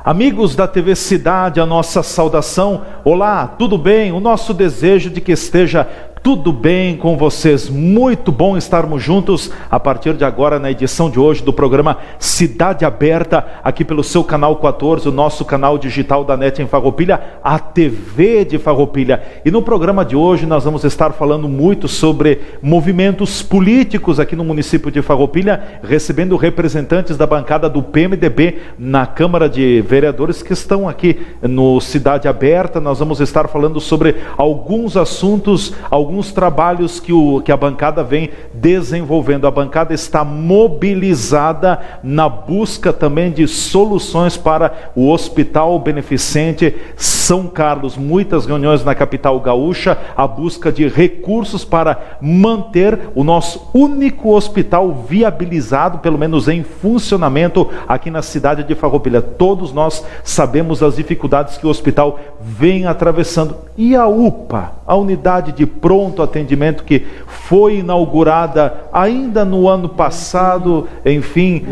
Amigos da TV Cidade, a nossa saudação. Olá, tudo bem? O nosso desejo de que esteja tudo bem com vocês. Muito bom estarmos juntos a partir de agora na edição de hoje do programa Cidade Aberta, aqui pelo seu canal 14, o nosso canal digital da NET em Farroupilha, a TV de Farroupilha. E no programa de hoje nós vamos estar falando muito sobre movimentos políticos aqui no município de Farroupilha, recebendo representantes da bancada do PMDB na Câmara de Vereadores que estão aqui no Cidade Aberta. Nós vamos estar falando sobre alguns assuntos, alguns trabalhos que a bancada vem desenvolvendo. A bancada está mobilizada na busca também de soluções para o Hospital Beneficente São Carlos. Muitas reuniões na capital gaúcha, a busca de recursos para manter o nosso único hospital viabilizado, pelo menos em funcionamento aqui na cidade de Farroupilha. Todos nós sabemos as dificuldades que o hospital vem atravessando. E a UPA, a unidade de pronto atendimento que foi inaugurada ainda no ano passado, enfim,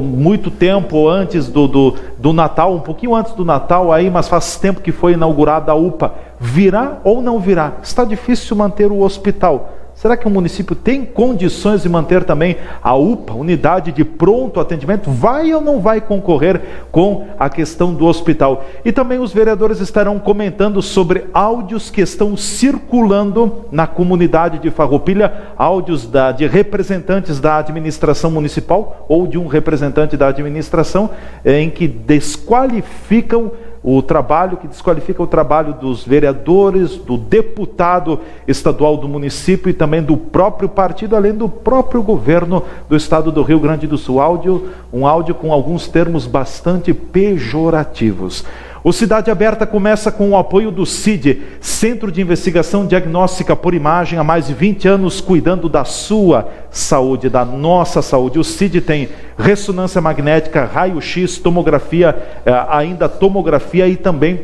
muito tempo antes do Natal, um pouquinho antes do Natal aí, mas faz tempo que foi inaugurada a UPA. Virá ou não virá? Está difícil manter o hospital. Será que o município tem condições de manter também a UPA, unidade de pronto atendimento? Vai ou não vai concorrer com a questão do hospital? E também os vereadores estarão comentando sobre áudios que estão circulando na comunidade de Farroupilha, áudios de representantes da administração municipal ou de um representante da administração em que desqualifica o trabalho dos vereadores, do deputado estadual do município e também do próprio partido, além do próprio governo do estado do Rio Grande do Sul. Um áudio com alguns termos bastante pejorativos. O Cidade Aberta começa com o apoio do CID, Centro de Investigação Diagnóstica por Imagem, há mais de 20 anos cuidando da sua saúde, da nossa saúde. O CID tem ressonância magnética, raio-x, tomografia, ainda tomografia e também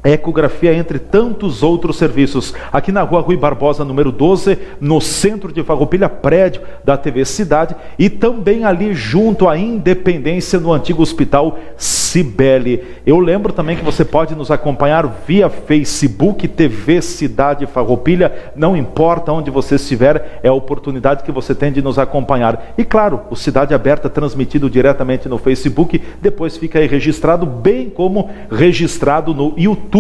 ecografia, entre tantos outros serviços. Aqui na rua Rui Barbosa, número 12, no centro de Farroupilha, prédio da TV Cidade, e também ali junto à Independência, no antigo Hospital Cibele. Eu lembro também que você pode nos acompanhar via Facebook, TV Cidade Farroupilha, não importa onde você estiver, é a oportunidade que você tem de nos acompanhar. E claro, o Cidade Aberta transmitido diretamente no Facebook, depois fica aí registrado, bem como registrado no YouTube,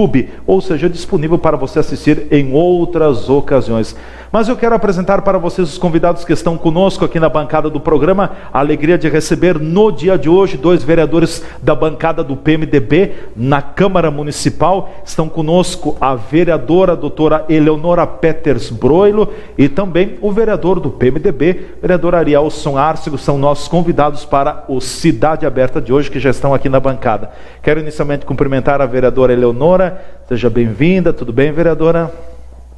ou seja, disponível para você assistir em outras ocasiões. Mas eu quero apresentar para vocês os convidados que estão conosco aqui na bancada do programa. A alegria de receber no dia de hoje 2 vereadores da bancada do PMDB na Câmara Municipal. Estão conosco a vereadora doutora Eleonora Peters Broilo e também o vereador do PMDB, vereador Arielson Arcego, são nossos convidados para o Cidade Aberta de hoje, que já estão aqui na bancada. Quero inicialmente cumprimentar a vereadora Eleonora. Seja bem-vinda. Tudo bem, vereadora?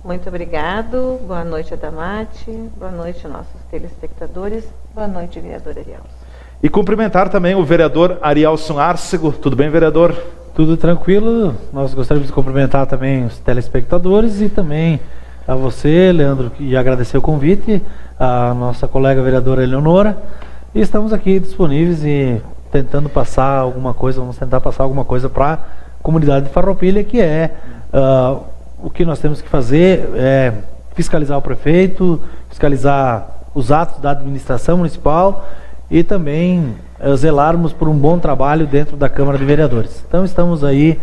Muito obrigado, boa noite, Adamate, boa noite, nossos telespectadores, boa noite, vereador Arielson. E cumprimentar também o vereador Arielson Arcego. Tudo bem, vereador? Tudo tranquilo. Nós gostaríamos de cumprimentar também os telespectadores e também a você, Leandro, e agradecer o convite, a nossa colega vereadora Eleonora. E estamos aqui disponíveis e tentando passar alguma coisa, vamos tentar passar alguma coisa para a comunidade de Farroupilha, que é... o que nós temos que fazer é fiscalizar o prefeito, fiscalizar os atos da administração municipal e também zelarmos por um bom trabalho dentro da Câmara de Vereadores. Então estamos aí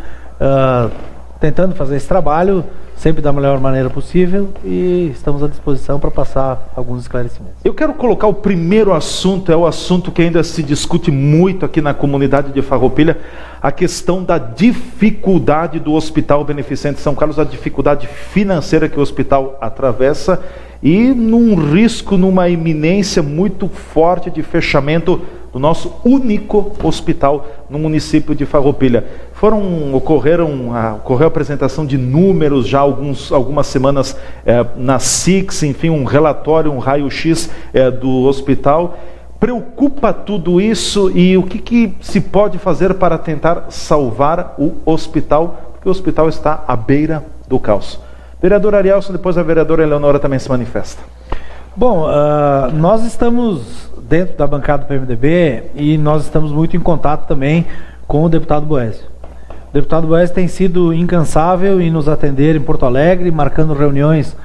tentando fazer esse trabalho sempre da melhor maneira possível e estamos à disposição para passar alguns esclarecimentos. Eu quero colocar o primeiro assunto, é o assunto que ainda se discute muito aqui na comunidade de Farroupilha, a questão da dificuldade do Hospital Beneficente São Carlos, a dificuldade financeira que o hospital atravessa e num risco, numa iminência muito forte de fechamento do nosso único hospital no município de Farroupilha. Ocorreu a apresentação de números já algumas semanas na SIX, enfim, um relatório, um raio-x do hospital. Preocupa tudo isso e o que se pode fazer para tentar salvar o hospital, porque o hospital está à beira do caos. Vereador Arielson, depois a vereadora Eleonora também se manifesta. Bom, nós estamos dentro da bancada do PMDB e nós estamos muito em contato também com o deputado Boésio. O deputado Boésio tem sido incansável em nos atender em Porto Alegre, marcando reuniões,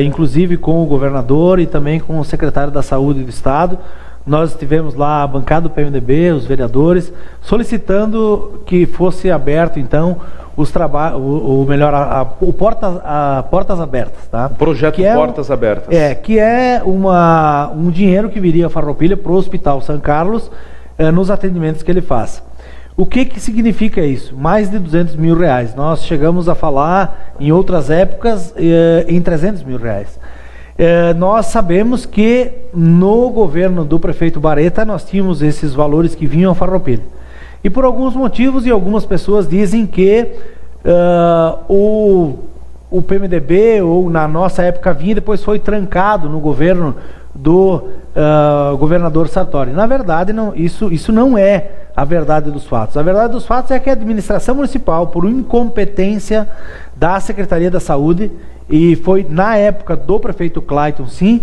inclusive com o governador e também com o secretário da Saúde do Estado. Nós estivemos lá, a bancada do PMDB, os vereadores, solicitando que fosse aberto, então, os trabalhos, Portas Abertas, tá? Projeto Portas Abertas. Que é um dinheiro que viria a Farroupilha para o Hospital São Carlos, nos atendimentos que ele faz. O que significa isso? Mais de 200 mil reais. Nós chegamos a falar, em outras épocas, em 300 mil reais. Nós sabemos que no governo do prefeito Bareta nós tínhamos esses valores que vinham a Farroupilha. E por alguns motivos, e algumas pessoas dizem que o PMDB, ou na nossa época vinha, depois foi trancado no governo do governador Sartori. Na verdade, isso não é a verdade dos fatos. A verdade dos fatos é que a administração municipal, por incompetência da Secretaria da Saúde, e foi na época do prefeito Clayton, sim,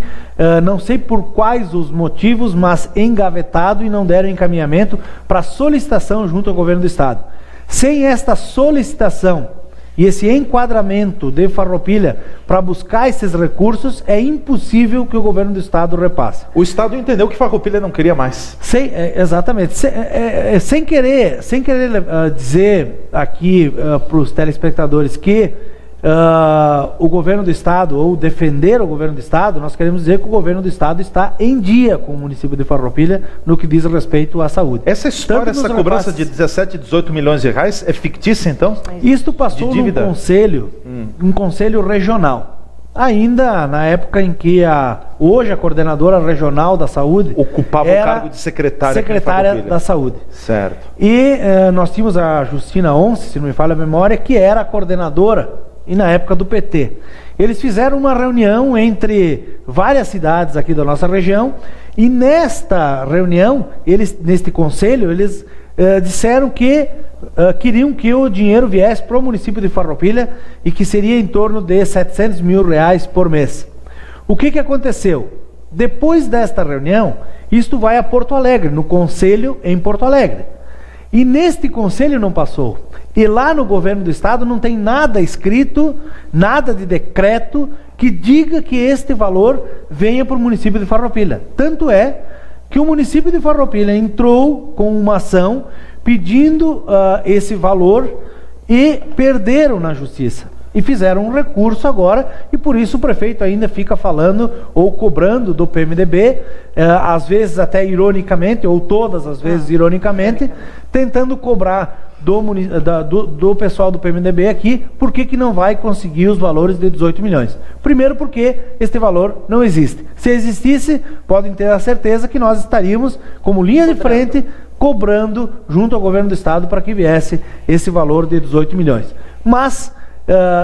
não sei por quais os motivos, mas engavetado e não deram encaminhamento para solicitação junto ao governo do estado. Sem esta solicitação e esse enquadramento de Farroupilha para buscar esses recursos, é impossível que o governo do estado repasse. O estado entendeu que Farroupilha não queria mais. Exatamente. Sem querer dizer aqui para os telespectadores que o governo do estado, ou defender o governo do estado, nós queremos dizer que o governo do estado está em dia com o município de Farroupilha no que diz respeito à saúde. Essa história, essa cobrança de 17, 18 milhões de reais é fictícia, então? Isto passou num conselho, um conselho regional. Ainda na época em que hoje a coordenadora regional da saúde ocupava o cargo de secretária da saúde. Certo. E nós tínhamos a Justina Once, se não me falha a memória, que era a coordenadora, e na época do PT. Eles fizeram uma reunião entre várias cidades aqui da nossa região, e nesta reunião, neste conselho, eles disseram que queriam que o dinheiro viesse para o município de Farroupilha e que seria em torno de 700 mil reais por mês. O que aconteceu? Depois desta reunião, isto vai a Porto Alegre, no conselho em Porto Alegre. E neste conselho não passou. E lá no governo do estado não tem nada escrito, nada de decreto que diga que este valor venha para o município de Farroupilha. Tanto é que o município de Farroupilha entrou com uma ação pedindo esse valor e perderam na justiça. E fizeram um recurso agora, e por isso o prefeito ainda fica falando ou cobrando do PMDB, às vezes até ironicamente, ou todas as vezes ironicamente, tentando cobrar do pessoal do PMDB aqui, por que não vai conseguir os valores de 18 milhões. Primeiro porque este valor não existe. Se existisse, podem ter a certeza que nós estaríamos como linha de frente cobrando junto ao governo do estado para que viesse esse valor de 18 milhões. Mas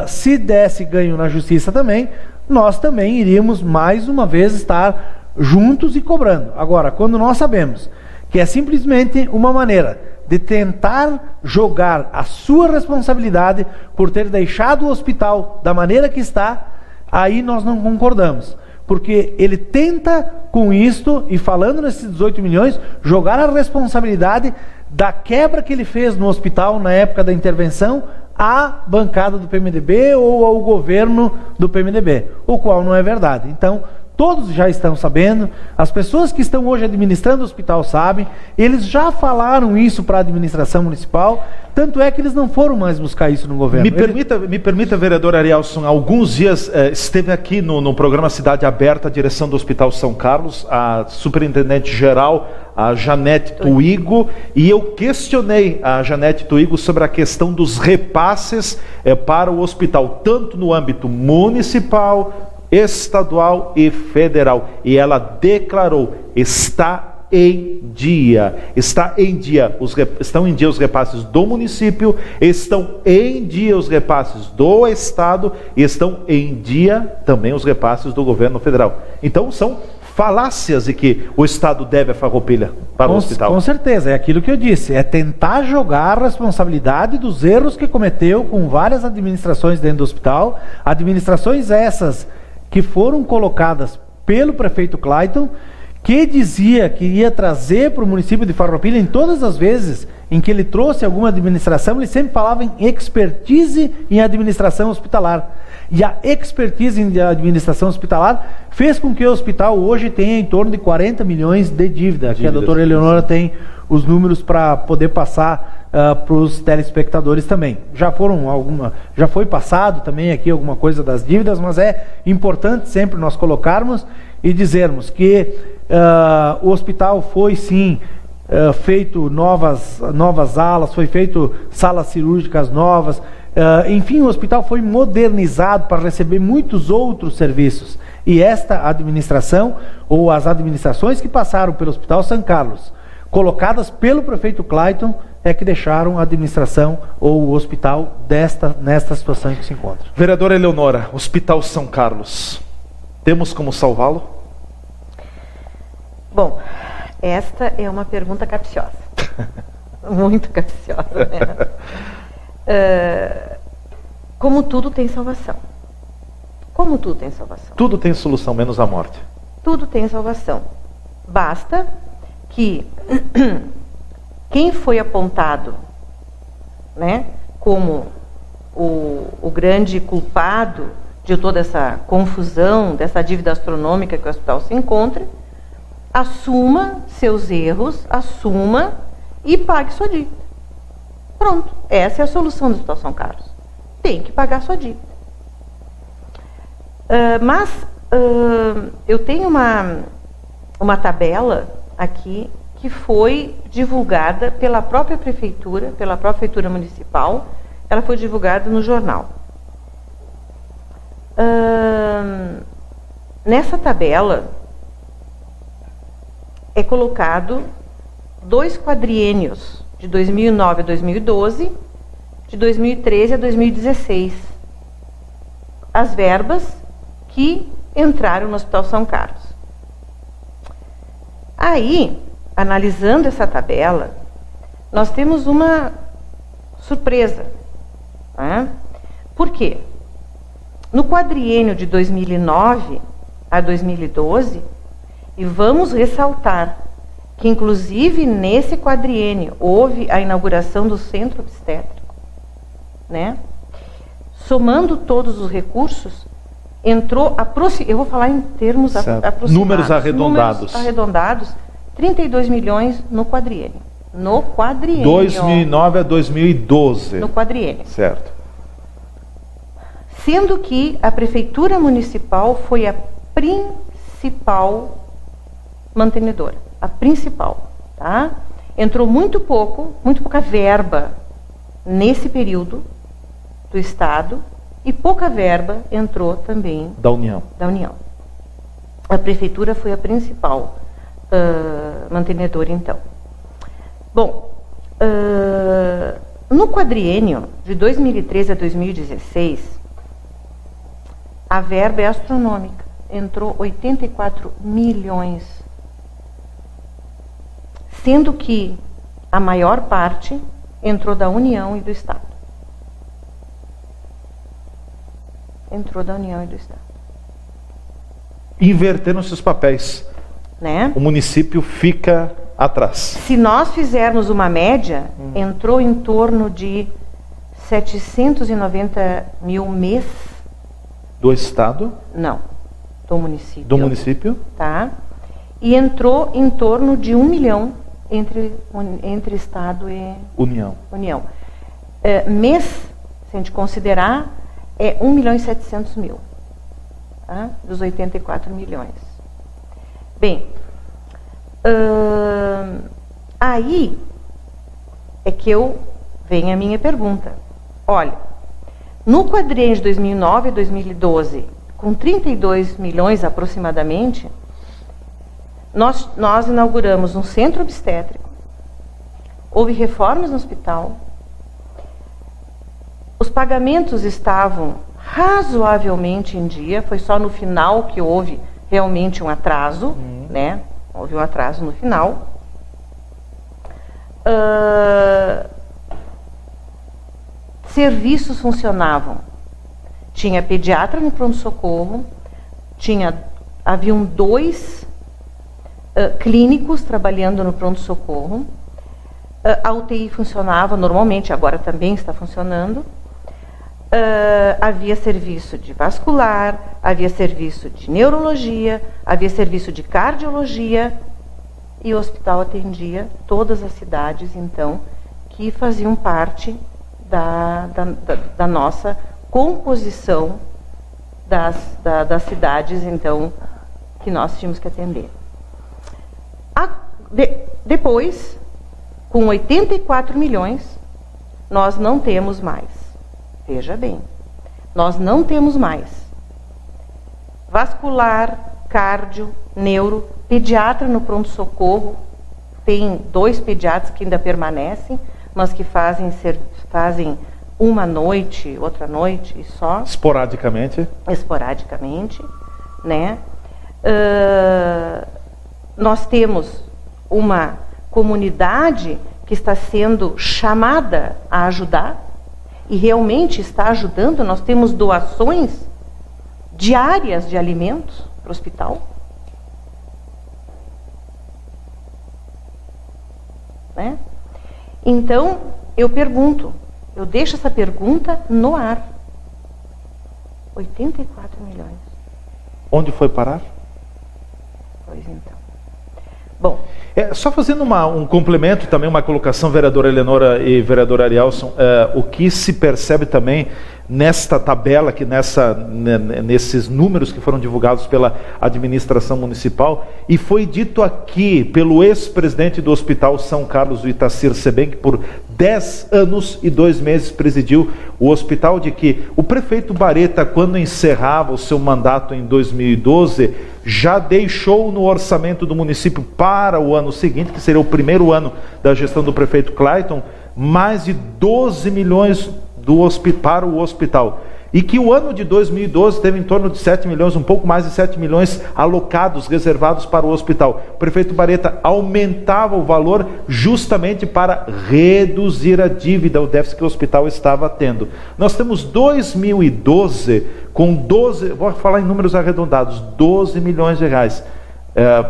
se desse ganho na justiça também, nós também iríamos mais uma vez estar juntos e cobrando. Agora, quando nós sabemos que é simplesmente uma maneira de tentar jogar a sua responsabilidade por ter deixado o hospital da maneira que está, aí nós não concordamos. Porque ele tenta com isto, e falando nesses 18 milhões, jogar a responsabilidade da quebra que ele fez no hospital na época da intervenção à bancada do PMDB ou ao governo do PMDB, o qual não é verdade. Então, todos já estão sabendo, as pessoas que estão hoje administrando o hospital sabem, eles já falaram isso para a administração municipal, tanto é que eles não foram mais buscar isso no governo. Me permita, vereador Arielson, alguns dias esteve aqui no programa Cidade Aberta, a direção do Hospital São Carlos, a superintendente-geral, a Janete Tuigo, e eu questionei a Janete Tuigo sobre a questão dos repasses para o hospital, tanto no âmbito municipal, estadual e federal, e ela declarou: está em dia, estão em dia os repasses do município, estão em dia os repasses do estado e estão em dia também os repasses do governo federal. Então são falácias de que o estado deve a Farroupilha para o hospital. Com certeza, é aquilo que eu disse, é tentar jogar a responsabilidade dos erros que cometeu com várias administrações dentro do hospital, administrações essas que foram colocadas pelo prefeito Clayton, que dizia que ia trazer para o município de Farroupilha, em todas as vezes em que ele trouxe alguma administração, ele sempre falava em expertise em administração hospitalar. E a expertise em administração hospitalar fez com que o hospital hoje tenha em torno de 40 milhões de dívida, que a doutora Eleonora tem os números para poder passar para os telespectadores também. Já foi passado também aqui alguma coisa das dívidas, mas é importante sempre nós colocarmos e dizermos que o hospital foi sim feito novas alas, foi feito salas cirúrgicas novas, enfim, o hospital foi modernizado para receber muitos outros serviços. E esta administração, ou as administrações que passaram pelo Hospital São Carlos, colocadas pelo prefeito Clayton, é que deixaram a administração ou o hospital nesta situação em que se encontra. Vereadora Eleonora, Hospital São Carlos, temos como salvá-lo? Bom, esta é uma pergunta capciosa. Muito capciosa, né? Como tudo tem salvação. Como tudo tem salvação. Tudo tem solução, menos a morte. Tudo tem salvação. Basta que quem foi apontado, né, como o grande culpado de toda essa confusão, dessa dívida astronômica que o hospital se encontra, assuma seus erros, assuma e pague sua dívida. Pronto, essa é a solução do Hospital São Carlos. Tem que pagar sua dívida. Mas eu tenho uma tabela aqui que foi divulgada pela própria prefeitura, pela própria prefeitura municipal. Ela foi divulgada no jornal. Nessa tabela é colocado 2 quadriênios, de 2009 a 2012, de 2013 a 2016. As verbas que entraram no Hospital São Carlos. Aí, analisando essa tabela, nós temos uma surpresa. Né? Por quê? No quadriênio de 2009 a 2012, e vamos ressaltar que, inclusive, nesse quadriênio, houve a inauguração do centro obstétrico, né? Somando todos os recursos, entrou, eu vou falar em termos aproximados. Números arredondados. 32 milhões no quadriênio. No quadriênio. 2009 a 2012. No quadriênio. Certo. Sendo que a Prefeitura Municipal foi a principal mantenedora. A principal, tá? Entrou muito pouca verba nesse período do Estado e pouca verba entrou também da União. A Prefeitura foi a principal mantenedora, então. Bom, no quadriênio de 2013 a 2016, a verba é astronômica. Entrou 84 milhões. Sendo que a maior parte entrou da União e do Estado. Entrou da União e do Estado. Invertendo seus papéis. Né? O município fica atrás. Se nós fizermos uma média, entrou em torno de 790 mil mês. Do Estado? Não, do município. Do município? Tá. E entrou em torno de 1 milhão entre Estado e União. Mês, se a gente considerar, é 1 milhão e 700 mil. Tá? Dos 84 milhões. Bem, aí é que vem a minha pergunta. Olha, no quadriênio de 2009 e 2012, com 32 milhões aproximadamente, nós inauguramos um centro obstétrico, houve reformas no hospital, os pagamentos estavam razoavelmente em dia, foi só no final que houve realmente um atraso, né? Houve um atraso no final. Serviços funcionavam. Tinha pediatra no pronto-socorro, haviam 2 clínicos trabalhando no pronto-socorro, A UTI funcionava normalmente, agora também está funcionando. Havia serviço de vascular, havia serviço de neurologia, havia serviço de cardiologia, e o hospital atendia todas as cidades, então, que faziam parte da nossa composição das cidades, então, que nós tínhamos que atender. Depois, com 84 milhões, nós não temos mais. Veja bem, nós não temos mais vascular, cardio, neuro, pediatra no pronto-socorro. Tem 2 pediatras que ainda permanecem, mas que fazem uma noite, outra noite e só. Esporadicamente, né? Nós temos uma comunidade que está sendo chamada a ajudar, e realmente está ajudando. Nós temos doações diárias de alimentos para o hospital. Né? Então, eu deixo essa pergunta no ar. 84 milhões. Onde foi parar? Pois então. Bom, só fazendo um complemento, também uma colocação, vereadora Eleonora e vereador Arielson, o que se percebe também nesta tabela, nesses números que foram divulgados pela administração municipal, e foi dito aqui pelo ex-presidente do Hospital São Carlos, o Itacir Sebem, que por 10 anos e 2 meses presidiu o hospital, de que o prefeito Bareta, quando encerrava o seu mandato em 2012, já deixou no orçamento do município para o ano seguinte, que seria o primeiro ano da gestão do prefeito Clayton, mais de 12 milhões para o hospital. E que o ano de 2012 teve em torno de 7 milhões, um pouco mais de 7 milhões alocados, reservados para o hospital. O prefeito Bareta aumentava o valor justamente para reduzir a dívida, o déficit que o hospital estava tendo. Nós temos 2012 com 12, vou falar em números arredondados, 12 milhões de reais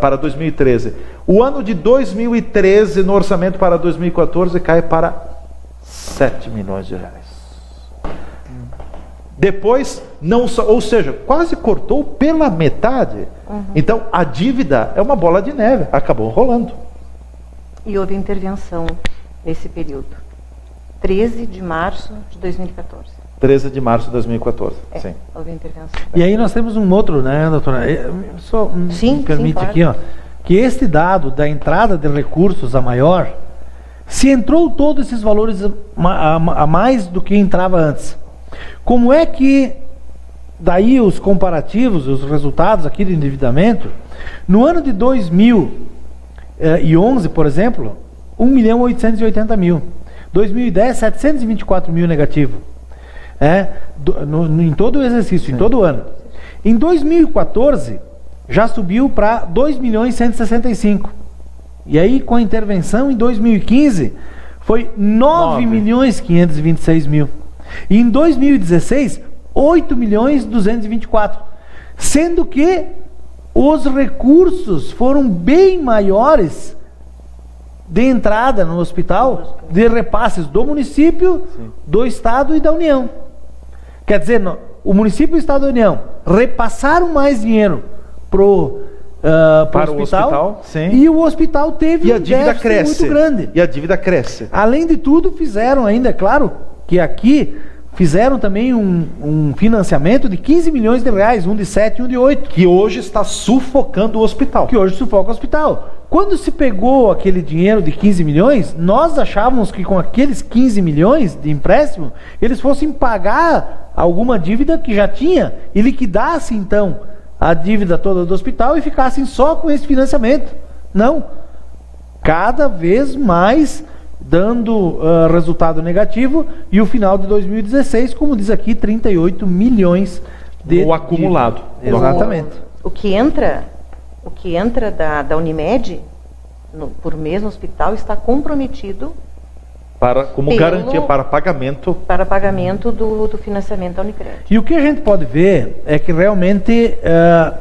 para 2013. O ano de 2013, no orçamento para 2014, cai para 7 milhões de reais. Depois, ou seja, quase cortou pela metade. Então, a dívida é uma bola de neve, acabou rolando. E houve intervenção nesse período. 13 de março de 2014. 13 de março de 2014, sim. Houve intervenção. E aí nós temos um outro, né, doutora? Só me permite aqui, ó, que este dado da entrada de recursos a maior, se entrou todos esses valores a mais do que entrava antes, como é que, daí os comparativos, os resultados aqui de endividamento, no ano de 2011, por exemplo, 1.880.000. 2010, 724 mil negativo. Em todo o exercício, em todo o ano. Em 2014, já subiu para 2.165. E aí, com a intervenção, em 2015, foi 9.526.000. E em 2016, 8.224.000. Sendo que os recursos foram bem maiores de entrada no hospital, de repasses do município, do Estado e da União. Quer dizer, o município e o Estado da União repassaram mais dinheiro para o hospital, e o hospital teve um déficit muito grande. E a dívida cresce. Além de tudo, fizeram ainda, é claro, que aqui fizeram também um financiamento de 15 milhões de reais, um de 7 e um de 8. Que hoje está sufocando o hospital. Que hoje sufoca o hospital. Quando se pegou aquele dinheiro de 15 milhões, nós achávamos que com aqueles 15 milhões de empréstimo, eles fossem pagar alguma dívida que já tinha e liquidassem então a dívida toda do hospital e ficassem só com esse financiamento. Não. Cada vez mais dando resultado negativo, e o final de 2016, como diz aqui, 38 milhões de... O acumulado. Exatamente. O que entra da Unimed por mês no hospital está comprometido como garantia para pagamento. Para pagamento do financiamento da Unicred. E o que a gente pode ver é que realmente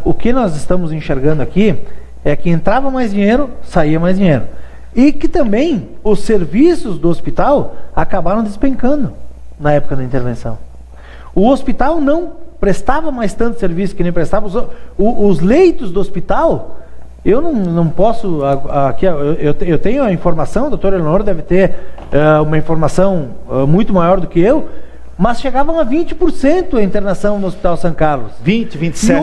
o que nós estamos enxergando aqui é que entrava mais dinheiro, saía mais dinheiro. e que também os serviços do hospital acabaram despencando na época da intervenção. O hospital não prestava mais tanto serviço que nem prestava. Os leitos do hospital, eu não posso... Aqui, eu tenho a informação, a doutora Eleonora deve ter uma informação muito maior do que eu, mas chegavam a 20% a internação no Hospital São Carlos. 20, 27.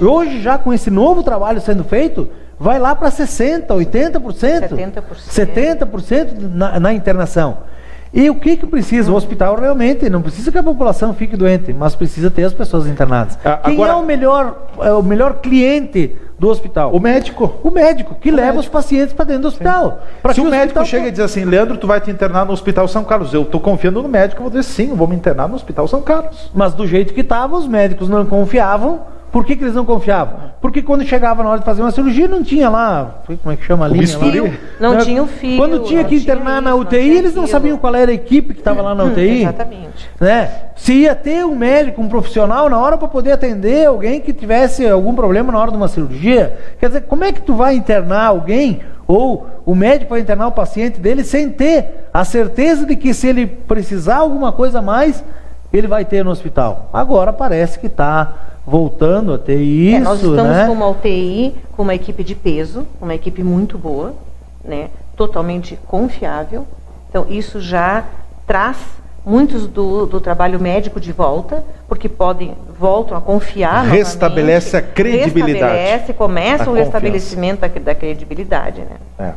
E hoje já com esse novo trabalho sendo feito, vai lá para 60%, 80%. 70% na internação. E o que precisa? O hospital realmente não precisa que a população fique doente, mas precisa ter as pessoas internadas. Quem é o melhor cliente do hospital? O médico. O médico, que leva os pacientes para dentro do hospital. Se o médico chega e diz assim, Leandro, tu vai te internar no Hospital São Carlos. Eu estou confiando no médico, eu vou dizer sim, eu vou me internar no Hospital São Carlos. Mas do jeito que estava, os médicos não confiavam. Por que eles não confiavam? Porque quando chegava na hora de fazer uma cirurgia, não tinha lá, como é que chama a linha? Não tinha o fio. Quando tinha que internar na UTI, eles não sabiam qual era a equipe que estava lá na UTI. Exatamente. Né? Se ia ter um médico, um profissional na hora para poder atender alguém que tivesse algum problema na hora de uma cirurgia. Quer dizer, como é que tu vai internar alguém, ou o médico vai internar o paciente dele, sem ter a certeza de que se ele precisar alguma coisa a mais, ele vai ter no hospital? Agora parece que está voltando a ter isso, nós estamos com uma UTI, com uma equipe de peso, uma equipe muito boa, né, totalmente confiável. Então, isso já traz muitos do trabalho médico de volta, porque voltam a confiar restabelece novamente, a credibilidade. Começa o restabelecimento da credibilidade, né?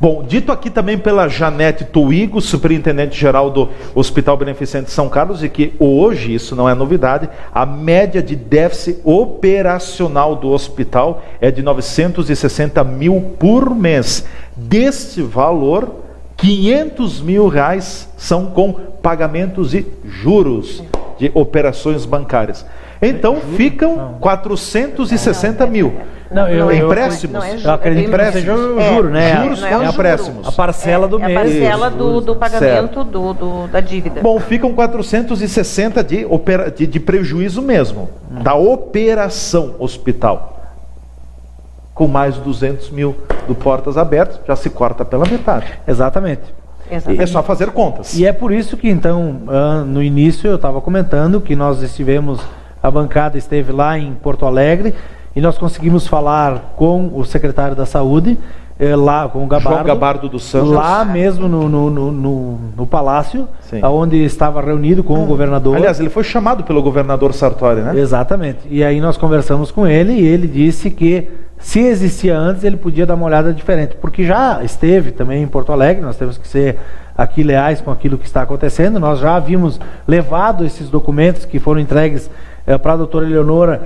Bom, dito aqui também pela Janete Tuigo, superintendente-geral do Hospital Beneficente São Carlos, e que hoje, isso não é novidade, a média de déficit operacional do hospital é de 960 mil por mês. Deste valor, 500 mil reais são com pagamentos e juros de operações bancárias. Então, ficam 460 mil. Empréstimos? Eu acredito que seja o juro, né? Juros com empréstimos. A parcela do mês. A parcela do pagamento da dívida. Bom, ficam 460 de prejuízo mesmo, da operação hospital. Com mais 200 mil do Portas Abertas, já se corta pela metade. Exatamente. É só fazer contas. E é por isso que, então, no início eu estava comentando que nós a bancada esteve lá em Porto Alegre, e nós conseguimos falar com o secretário da Saúde, lá com o Gabardo, João Gabardo dos Santos, lá mesmo no Palácio, onde estava reunido com o governador. Aliás, ele foi chamado pelo governador Sartori, né? Exatamente. E aí nós conversamos com ele, e ele disse que se existia antes, ele podia dar uma olhada diferente, porque já esteve também em Porto Alegre. Nós temos que ser aqui leais com aquilo que está acontecendo. Nós já havíamos levado esses documentos que foram entregues para a doutora Eleonora,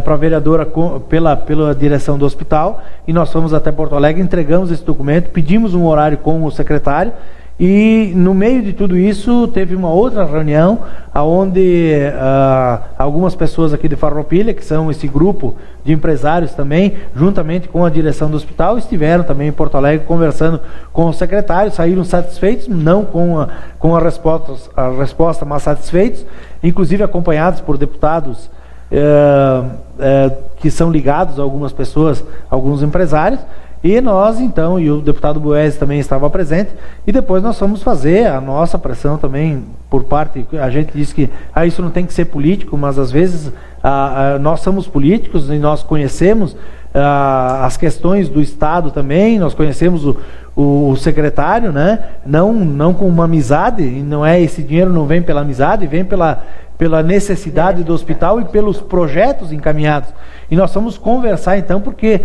para a vereadora, pela direção do hospital, e nós fomos até Porto Alegre, entregamos esse documento, pedimos um horário com o secretário, e no meio de tudo isso teve uma outra reunião onde algumas pessoas aqui de Farroupilha, que são esse grupo de empresários também, juntamente com a direção do hospital, estiveram também em Porto Alegre conversando com o secretário, saíram satisfeitos, não com a resposta, mas satisfeitos, inclusive acompanhados por deputados que são ligados a algumas pessoas, alguns empresários. E nós, então, e o deputado Boés também estava presente, e depois nós fomos fazer a nossa pressão também por parte, a gente diz que isso não tem que ser político, mas às vezes nós somos políticos e nós conhecemos as questões do Estado também, nós conhecemos o secretário, né? Não com uma amizade, e não é, esse dinheiro não vem pela amizade, vem pela necessidade do hospital e pelos projetos encaminhados. E nós vamos conversar então, porque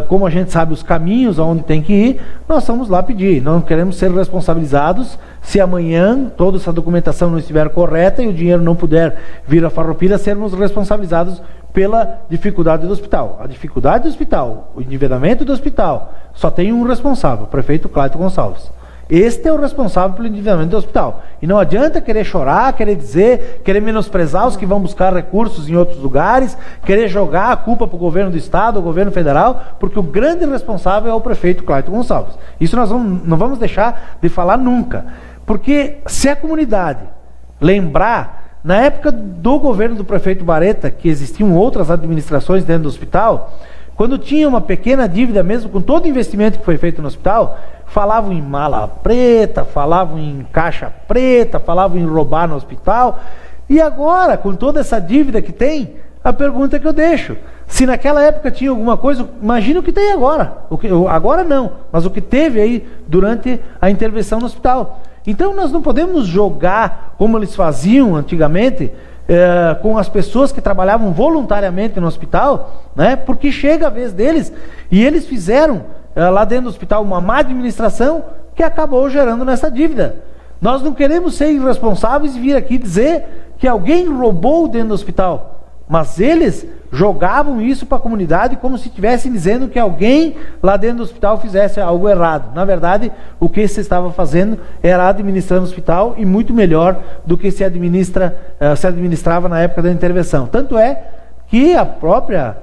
como a gente sabe os caminhos aonde tem que ir, nós vamos lá pedir. Não queremos ser responsabilizados se amanhã toda essa documentação não estiver correta e o dinheiro não puder vir a Farroupilha, sermos responsabilizados pela dificuldade do hospital. A dificuldade do hospital, o endividamento do hospital, só tem um responsável, o prefeito Clayton Gonçalves. Este é o responsável pelo endividamento do hospital. E não adianta querer chorar, querer dizer, querer menosprezar os que vão buscar recursos em outros lugares, querer jogar a culpa para o governo do Estado, o governo federal, porque o grande responsável é o prefeito Clayton Gonçalves. Isso nós não vamos deixar de falar nunca. Porque se a comunidade lembrar, na época do governo do prefeito Bareta, que existiam outras administrações dentro do hospital, Quando tinha uma pequena dívida, mesmo com todo o investimento que foi feito no hospital, falavam em mala preta, falavam em caixa preta, falavam em roubar no hospital. E agora, com toda essa dívida que tem, a pergunta que eu deixo: se naquela época tinha alguma coisa, imagina o que tem agora. Agora não, mas o que teve aí durante a intervenção no hospital. Então nós não podemos jogar como eles faziam antigamente, com as pessoas que trabalhavam voluntariamente no hospital, né? Porque chega a vez deles, e eles fizeram lá dentro do hospital uma má administração que acabou gerando nessa dívida. Nós não queremos ser irresponsáveis e vir aqui dizer que alguém roubou dentro do hospital, mas eles jogavam isso para a comunidade como se estivessem dizendo que alguém lá dentro do hospital fizesse algo errado. Na verdade, o que se estava fazendo era administrando o hospital, e muito melhor do que se administrava na época da intervenção. Tanto é que a própria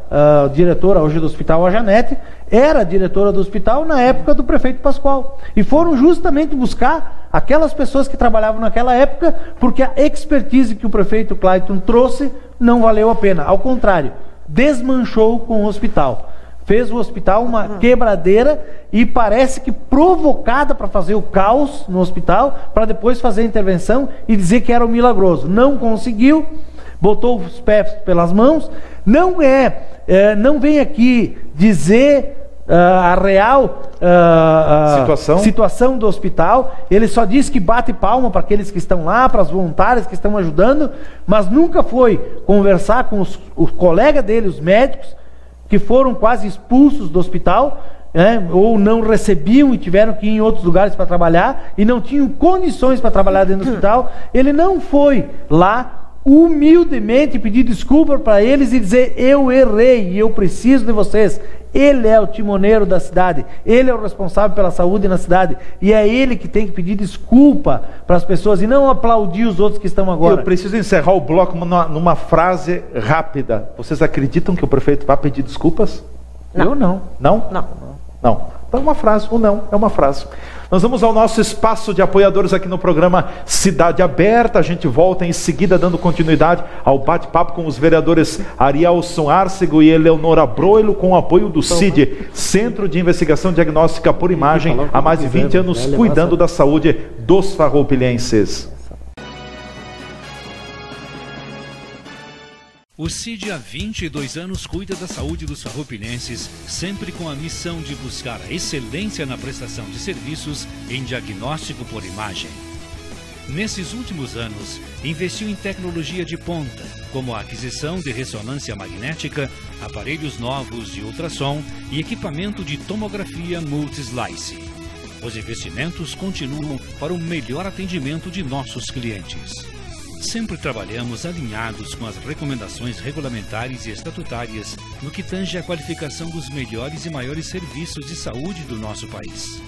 diretora hoje do hospital, a Janete, era diretora do hospital na época do prefeito Pascoal. E foram justamente buscar aquelas pessoas que trabalhavam naquela época, porque a expertise que o prefeito Clayton trouxe não valeu a pena. Ao contrário, desmanchou com o hospital. Fez o hospital uma quebradeira, e parece que provocada para fazer o caos no hospital, para depois fazer a intervenção e dizer que era o milagroso. Não conseguiu, botou os pés pelas mãos. Não vem aqui dizer a real situação do hospital. Ele só diz que bate palma para aqueles que estão lá, para as voluntárias que estão ajudando, mas nunca foi conversar com os colegas dele, os médicos, que foram quase expulsos do hospital, ou não recebiam e tiveram que ir em outros lugares para trabalhar, e não tinham condições para trabalhar dentro do hospital. Ele não foi lá humildemente pedir desculpa para eles e dizer: eu errei e eu preciso de vocês. Ele é o timoneiro da cidade, ele é o responsável pela saúde na cidade, e é ele que tem que pedir desculpa para as pessoas, e não aplaudir os outros que estão agora. Eu preciso encerrar o bloco numa frase rápida. Vocês acreditam que o prefeito vai pedir desculpas? Não. Eu não. Não? Não. Então uma frase, o não é uma frase. Nós vamos ao nosso espaço de apoiadores aqui no programa Cidade Aberta. A gente volta em seguida dando continuidade ao bate-papo com os vereadores Arielson Arcego e Eleonora Broilo, com o apoio do CID, Centro de Investigação Diagnóstica por Imagem, há mais de 20 anos cuidando da saúde dos farroupilhenses. O CID há 22 anos cuida da saúde dos farroupilhenses, sempre com a missão de buscar a excelência na prestação de serviços em diagnóstico por imagem. Nesses últimos anos, investiu em tecnologia de ponta, como a aquisição de ressonância magnética, aparelhos novos de ultrassom e equipamento de tomografia multislice. Os investimentos continuam para o melhor atendimento de nossos clientes. Sempre trabalhamos alinhados com as recomendações regulamentares e estatutárias no que tange à qualificação dos melhores e maiores serviços de saúde do nosso país.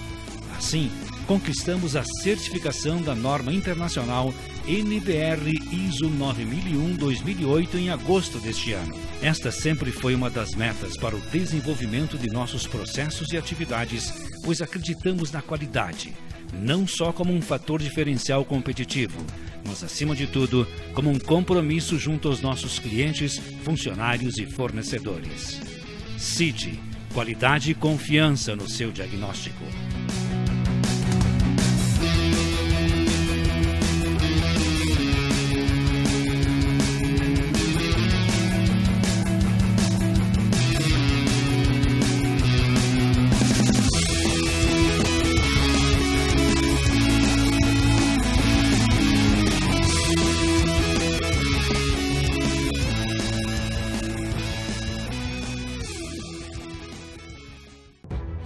Assim, conquistamos a certificação da norma internacional NBR ISO 9001-2008 em agosto deste ano. Esta sempre foi uma das metas para o desenvolvimento de nossos processos e atividades, pois acreditamos na qualidade, não só como um fator diferencial competitivo, mas, acima de tudo, como um compromisso junto aos nossos clientes, funcionários e fornecedores. CID, qualidade e confiança no seu diagnóstico.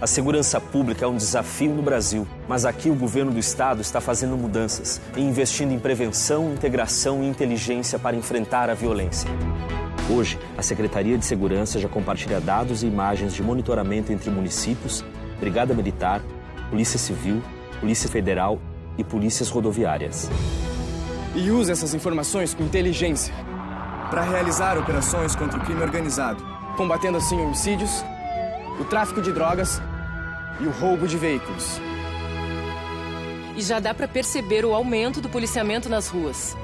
A segurança pública é um desafio no Brasil, mas aqui o governo do estado está fazendo mudanças e investindo em prevenção, integração e inteligência para enfrentar a violência. Hoje, a Secretaria de Segurança já compartilha dados e imagens de monitoramento entre municípios, Brigada Militar, Polícia Civil, Polícia Federal e polícias rodoviárias. E usa essas informações com inteligência para realizar operações contra o crime organizado, combatendo assim homicídios, o tráfico de drogas e o roubo de veículos. E já dá para perceber o aumento do policiamento nas ruas.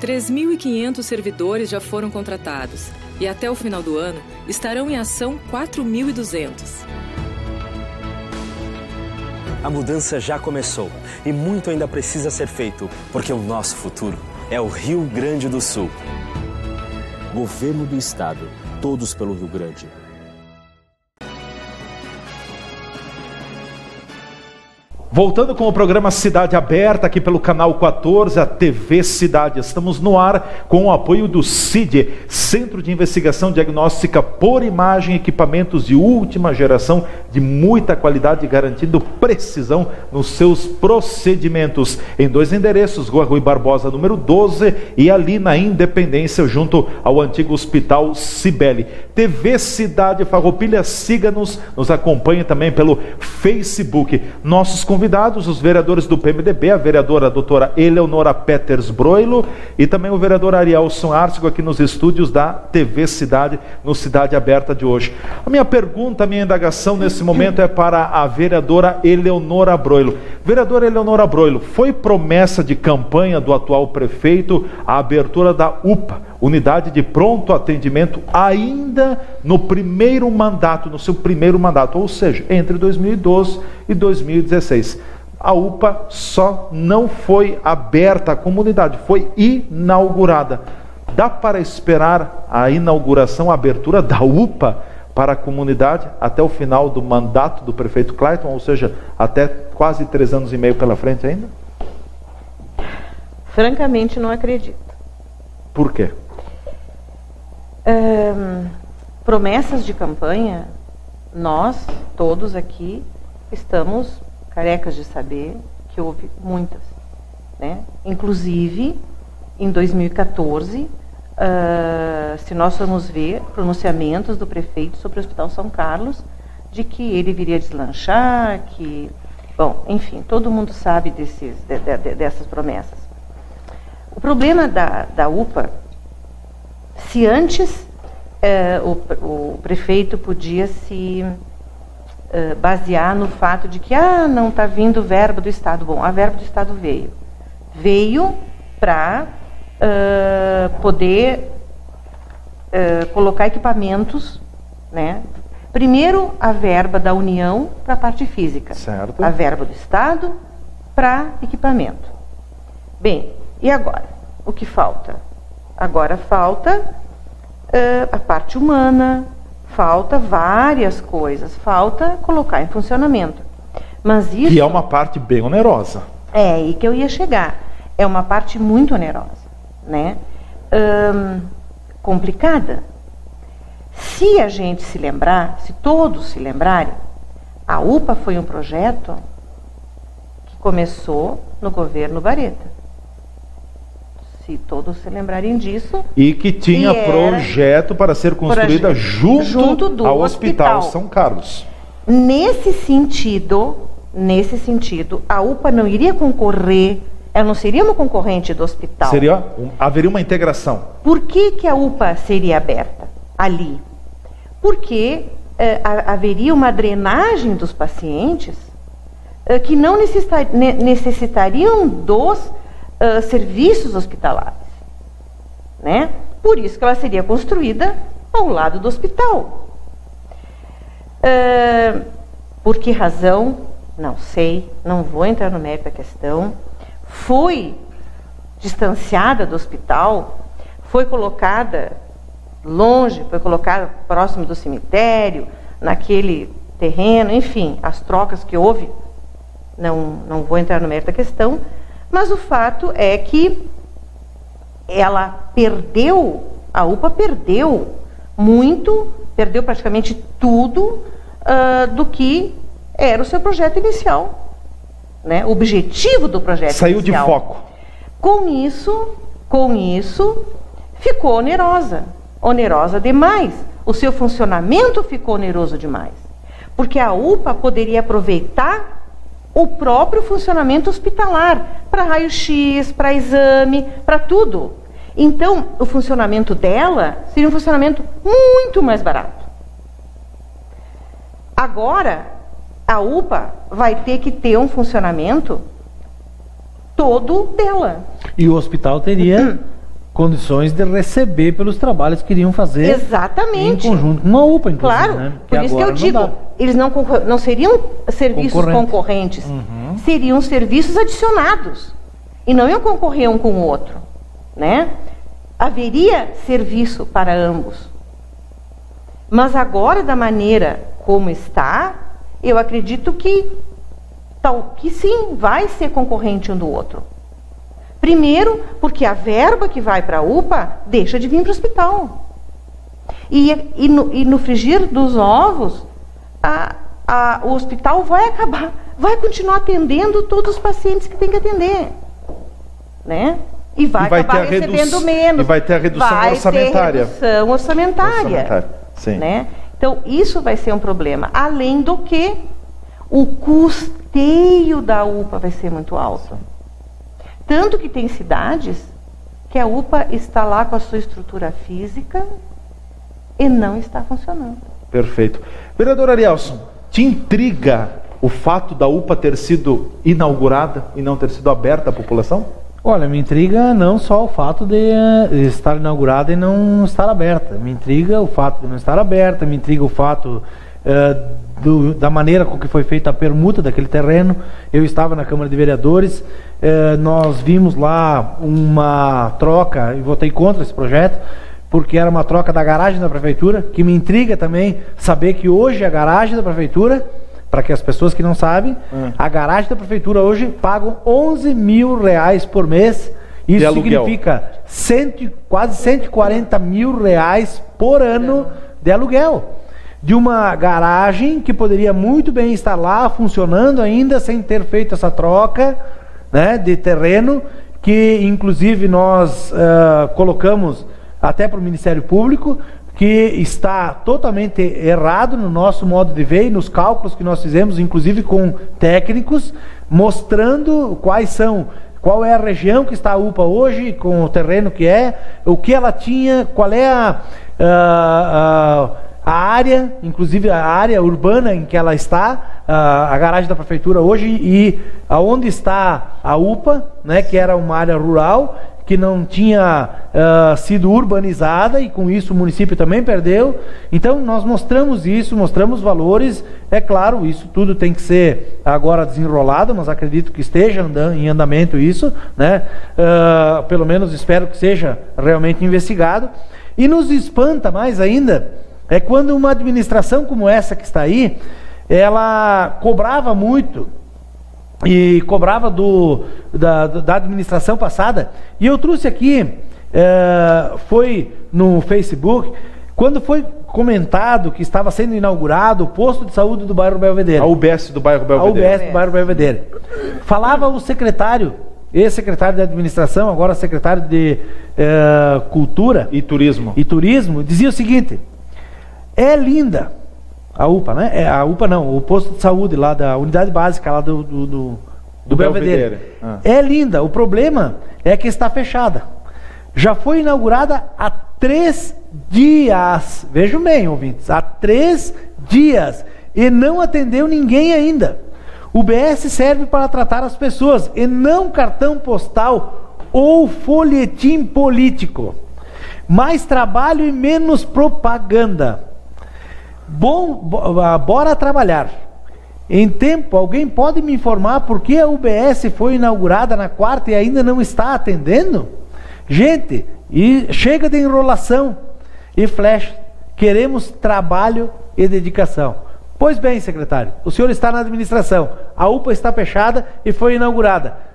3.500 servidores já foram contratados e até o final do ano estarão em ação 4.200. A mudança já começou e muito ainda precisa ser feito, porque o nosso futuro é o Rio Grande do Sul. Governo do Estado, todos pelo Rio Grande. Voltando com o programa Cidade Aberta, aqui pelo canal 14, a TV Cidade. Estamos no ar com o apoio do CID, Centro de Investigação Diagnóstica por Imagem, equipamentos de última geração, de muita qualidade, garantindo precisão nos seus procedimentos. Em 2 endereços, Rua Rui Barbosa, número 12, e ali na Independência, junto ao antigo Hospital Cibele. TV Cidade Farroupilha, siga-nos, nos acompanhe também pelo Facebook. Nossos convidados, os vereadores do PMDB, a vereadora doutora Eleonora Peters Broilo e também o vereador Arielson Arcego aqui nos estúdios da TV Cidade, no Cidade Aberta de hoje. A minha pergunta, a minha indagação nesse momento é para a vereadora Eleonora Broilo. Vereadora Eleonora Broilo, foi promessa de campanha do atual prefeito a abertura da UPA, Unidade de Pronto Atendimento, ainda no primeiro mandato, no seu primeiro mandato, ou seja, entre 2012 e 2016. A UPA só não foi aberta à comunidade, foi inaugurada. Dá para esperar a inauguração, a abertura da UPA para a comunidade até o final do mandato do prefeito Clayton, ou seja, até quase 3 anos e meio pela frente ainda? Francamente, não acredito. Por quê? Promessas de campanha, nós todos aqui estamos carecas de saber que houve muitas, né? Inclusive em 2014, se nós formos ver pronunciamentos do prefeito sobre o Hospital São Carlos, de que ele viria deslanchar, que, bom, enfim, todo mundo sabe dessas promessas. O problema da UPA, se antes o prefeito podia se basear no fato de que não está vindo verba do Estado. Bom, a verba do Estado veio para poder colocar equipamentos, né? Primeiro a verba da União para a parte física, certo. A verba do Estado para equipamento. Bem, e agora? O que falta? Agora falta a parte humana, falta várias coisas, falta colocar em funcionamento. Mas isso... Que é uma parte bem onerosa. É aí que eu ia chegar. É uma parte muito onerosa, né? Complicada. Se a gente se lembrar, se todos se lembrarem, a UPA foi um projeto que começou no governo Bareta. Se todos se lembrarem disso. E que tinha projeto para ser construída junto ao Hospital São Carlos. Nesse sentido, a UPA não iria concorrer, ela não seria uma concorrente do hospital. Haveria uma integração. Por que a UPA seria aberta ali? Porque haveria uma drenagem dos pacientes que não necessitariam dos serviços hospitalares, né? Por isso que ela seria construída ao lado do hospital. Por que razão? Não sei, não vou entrar no mérito da questão. Foi distanciada do hospital, foi colocada longe, foi colocada próximo do cemitério, naquele terreno, enfim, as trocas que houve, não vou entrar no mérito da questão, mas o fato é que a UPA perdeu muito, perdeu praticamente tudo do que era o seu projeto inicial, né? O objetivo do projeto saiu inicial. De foco. Com isso, ficou onerosa demais. O seu funcionamento ficou oneroso demais, porque a UPA poderia aproveitar o próprio funcionamento hospitalar, para raio-x, para exame, para tudo. Então, o funcionamento dela seria um funcionamento muito mais barato. Agora, a UPA vai ter que ter um funcionamento todo dela. E o hospital teria condições de receber pelos trabalhos que iriam fazer. Exatamente. Em conjunto com a UPA, inclusive. Claro, né? por isso que eu digo, eles não seriam serviços concorrentes, seriam serviços adicionados. E não iam concorrer um com o outro, né? Haveria serviço para ambos. Mas agora, da maneira como está, eu acredito que sim, vai ser concorrente um do outro. Primeiro, porque a verba que vai para a UPA deixa de vir para o hospital. E no frigir dos ovos, o hospital vai continuar atendendo todos os pacientes que tem que atender. Né? E vai acabar recebendo menos. E vai ter a redução orçamentária. Redução orçamentária. Sim. Né? Então, isso vai ser um problema. Além do que, o custeio da UPA vai ser muito alto. Tanto que tem cidades que a UPA está lá com a sua estrutura física e não está funcionando. Perfeito. Vereador Arielson, te intriga o fato da UPA ter sido inaugurada e não ter sido aberta à população? Olha, me intriga não só o fato de estar inaugurada e não estar aberta. Me intriga o fato de não estar aberta, me intriga o fato da maneira com que foi feita a permuta daquele terreno. Eu estava na Câmara de Vereadores, nós vimos lá uma troca, e votei contra esse projeto, porque era uma troca da garagem da Prefeitura, que me intriga também saber que hoje a garagem da Prefeitura, para que as pessoas que não sabem, a garagem da Prefeitura hoje paga 11 mil reais por mês. Isso significa quase 140 mil reais por ano de aluguel. De uma garagem que poderia muito bem estar lá, funcionando ainda, sem ter feito essa troca, né, de terreno, que inclusive nós colocamos até para o Ministério Público, que está totalmente errado no nosso modo de ver e nos cálculos que nós fizemos, inclusive com técnicos, mostrando qual é a região que está a UPA hoje, com o terreno que é, o que ela tinha, qual é a área, inclusive a área urbana em que ela está, a garagem da Prefeitura hoje, e aonde está a UPA, né, que era uma área rural, que não tinha sido urbanizada, e com isso o município também perdeu. Então nós mostramos isso, mostramos valores. É claro, isso tudo tem que ser agora desenrolado, mas acredito que esteja em andamento isso, né? Pelo menos espero que seja realmente investigado. E nos espanta mais ainda é quando uma administração como essa que está aí, ela cobrava muito, e cobrava da administração passada. E eu trouxe aqui, foi no Facebook, quando foi comentado que estava sendo inaugurado o posto de saúde do bairro Belvedere. A UBS do bairro Belvedere. A UBS do bairro Belvedere. Falava o secretário, ex-secretário de administração, agora secretário de Cultura e Turismo, dizia o seguinte: é linda a UPA, né? A UPA não, o posto de saúde lá da unidade básica lá do Belvedere. É linda, o problema é que está fechada. Já foi inaugurada há 3 dias, vejam bem, ouvintes, há 3 dias, e não atendeu ninguém ainda. O BS serve para tratar as pessoas, e não cartão postal ou folhetim político. Mais trabalho e menos propaganda. Bora trabalhar. Em tempo, alguém pode me informar por que a UBS foi inaugurada na quarta e ainda não está atendendo? Gente, e chega de enrolação e flash. Queremos trabalho e dedicação. Pois bem, secretário, o senhor está na administração, a UPA está fechada e foi inaugurada.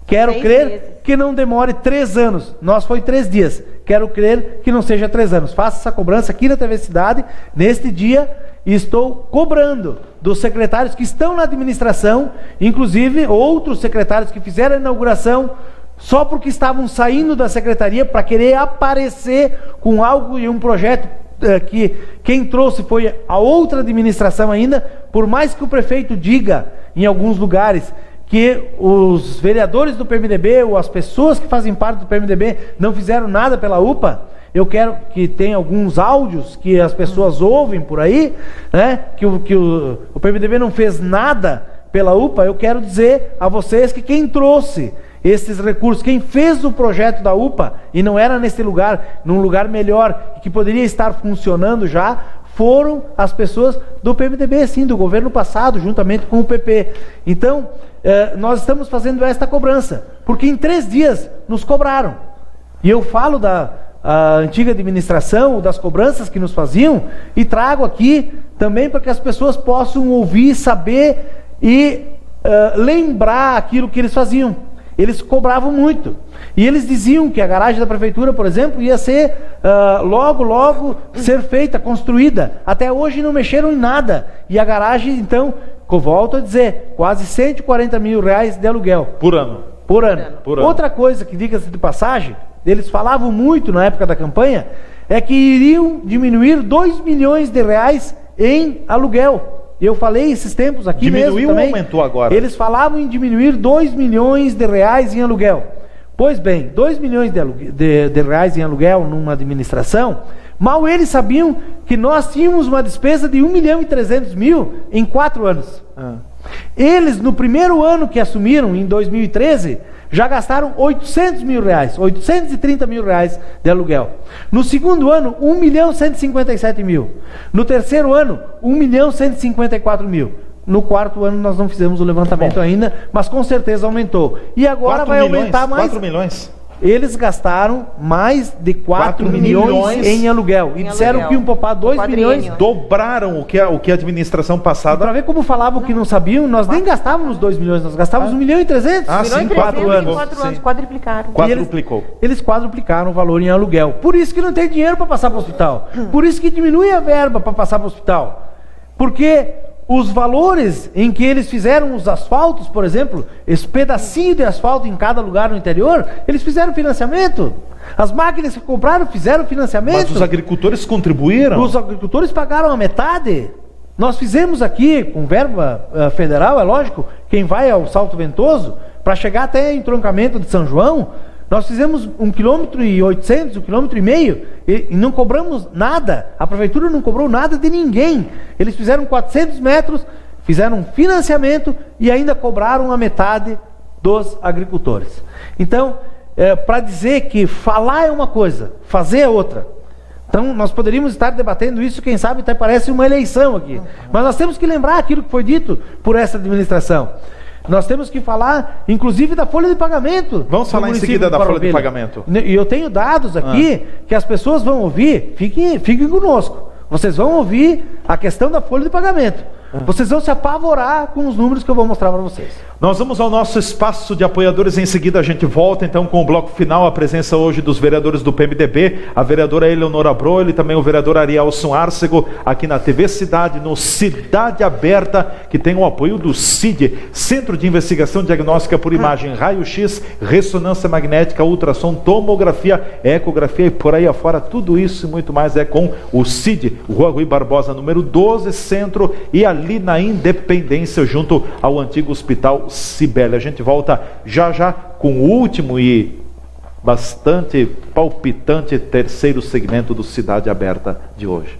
Quero crer que não demore 3 anos. Nós foi 3 dias. Quero crer que não seja 3 anos. Faça essa cobrança aqui na TV Cidade, neste dia, e estou cobrando dos secretários que estão na administração, inclusive outros secretários que fizeram a inauguração só porque estavam saindo da secretaria para querer aparecer com algo e um projeto que quem trouxe foi a outra administração ainda, por mais que o prefeito diga em alguns lugares que os vereadores do PMDB ou as pessoas que fazem parte do PMDB não fizeram nada pela UPA. Eu quero que tenha alguns áudios que as pessoas ouvem por aí, né, que o PMDB não fez nada pela UPA. Eu quero dizer a vocês que quem trouxe esses recursos. Quem fez o projeto da UPA, e não era nesse lugar, num lugar melhor, que poderia estar funcionando já, foram as pessoas do PMDB, sim, do governo passado, juntamente com o PP. Então, nós estamos fazendo esta cobrança, porque em 3 dias nos cobraram. E eu falo da antiga administração, das cobranças que nos faziam, e trago aqui também para que as pessoas possam ouvir, saber e lembrar aquilo que eles faziam. Eles cobravam muito. E eles diziam que a garagem da prefeitura, por exemplo, ia ser logo ser feita, construída. Até hoje não mexeram em nada. E a garagem, então, volto a dizer, quase 140 mil reais de aluguel. Por ano. Por ano. Outra coisa que, diga-se de passagem, eles falavam muito na época da campanha, é que iriam diminuir 2 milhões de reais em aluguel. Eu falei esses tempos aqui mesmo também. Diminuiu ou aumentou agora? Eles falavam em diminuir 2 milhões de reais em aluguel. Pois bem, 2 milhões de reais em aluguel numa administração, mal eles sabiam que nós tínhamos uma despesa de 1.300.000 em 4 anos. Eles, no primeiro ano que assumiram, em 2013, já gastaram 800 mil reais, 830 mil reais de aluguel. No segundo ano, 1.157.000. No terceiro ano, 1.154.000. No quarto ano nós não fizemos o levantamento ainda, mas com certeza aumentou. E agora vai aumentar mais. 4 milhões? Eles gastaram mais de 4 milhões em aluguel. E disseram que iam poupar 2 milhões. Dobraram o que a administração passada. Para ver como falavam que não sabiam, nós nem gastávamos 2 milhões, nós gastávamos 1.300.000. Sim, 4 anos. 4 anos, quadruplicaram. Quadruplicou. Eles quadruplicaram o valor em aluguel. Por isso que não tem dinheiro para passar para o hospital. Por isso que diminui a verba para passar para o hospital. Porque os valores em que eles fizeram os asfaltos, por exemplo, esse pedacinho de asfalto em cada lugar no interior, eles fizeram financiamento. As máquinas que compraram fizeram financiamento. Mas os agricultores contribuíram? Os agricultores pagaram a metade. Nós fizemos aqui, com verba federal, é lógico, quem vai ao Salto Ventoso, para chegar até o entroncamento de São João, nós fizemos 1,8 km, 1,5 km, e não cobramos nada. A prefeitura não cobrou nada de ninguém. Eles fizeram 400 metros, fizeram um financiamento e ainda cobraram a metade dos agricultores. Então, para dizer que falar é uma coisa, fazer é outra. Então, nós poderíamos estar debatendo isso, quem sabe até parece uma eleição aqui. Mas nós temos que lembrar aquilo que foi dito por essa administração. Nós temos que falar, inclusive, da folha de pagamento. Vamos falar em seguida da folha de pagamento. E eu tenho dados aqui que as pessoas vão ouvir, fiquem conosco. Vocês vão ouvir a questão da folha de pagamento. Vocês vão se apavorar com os números que eu vou mostrar para vocês. Nós vamos ao nosso espaço de apoiadores. Em seguida a gente volta então com o bloco final. A presença hoje dos vereadores do PMDB, a vereadora Eleonora Broil e também o vereador Arielson Arcego, aqui na TV Cidade, no Cidade Aberta, que tem o apoio do CID, Centro de Investigação Diagnóstica por Imagem, Raio-X, Ressonância Magnética, Ultrassom, Tomografia, Ecografia e por aí afora. Tudo isso e muito mais é com o CID, Rua Rui Barbosa, número 12, Centro, e ali na Independência, junto ao antigo Hospital Cibele. A gente volta já com o último e bastante palpitante terceiro segmento do Cidade Aberta de hoje.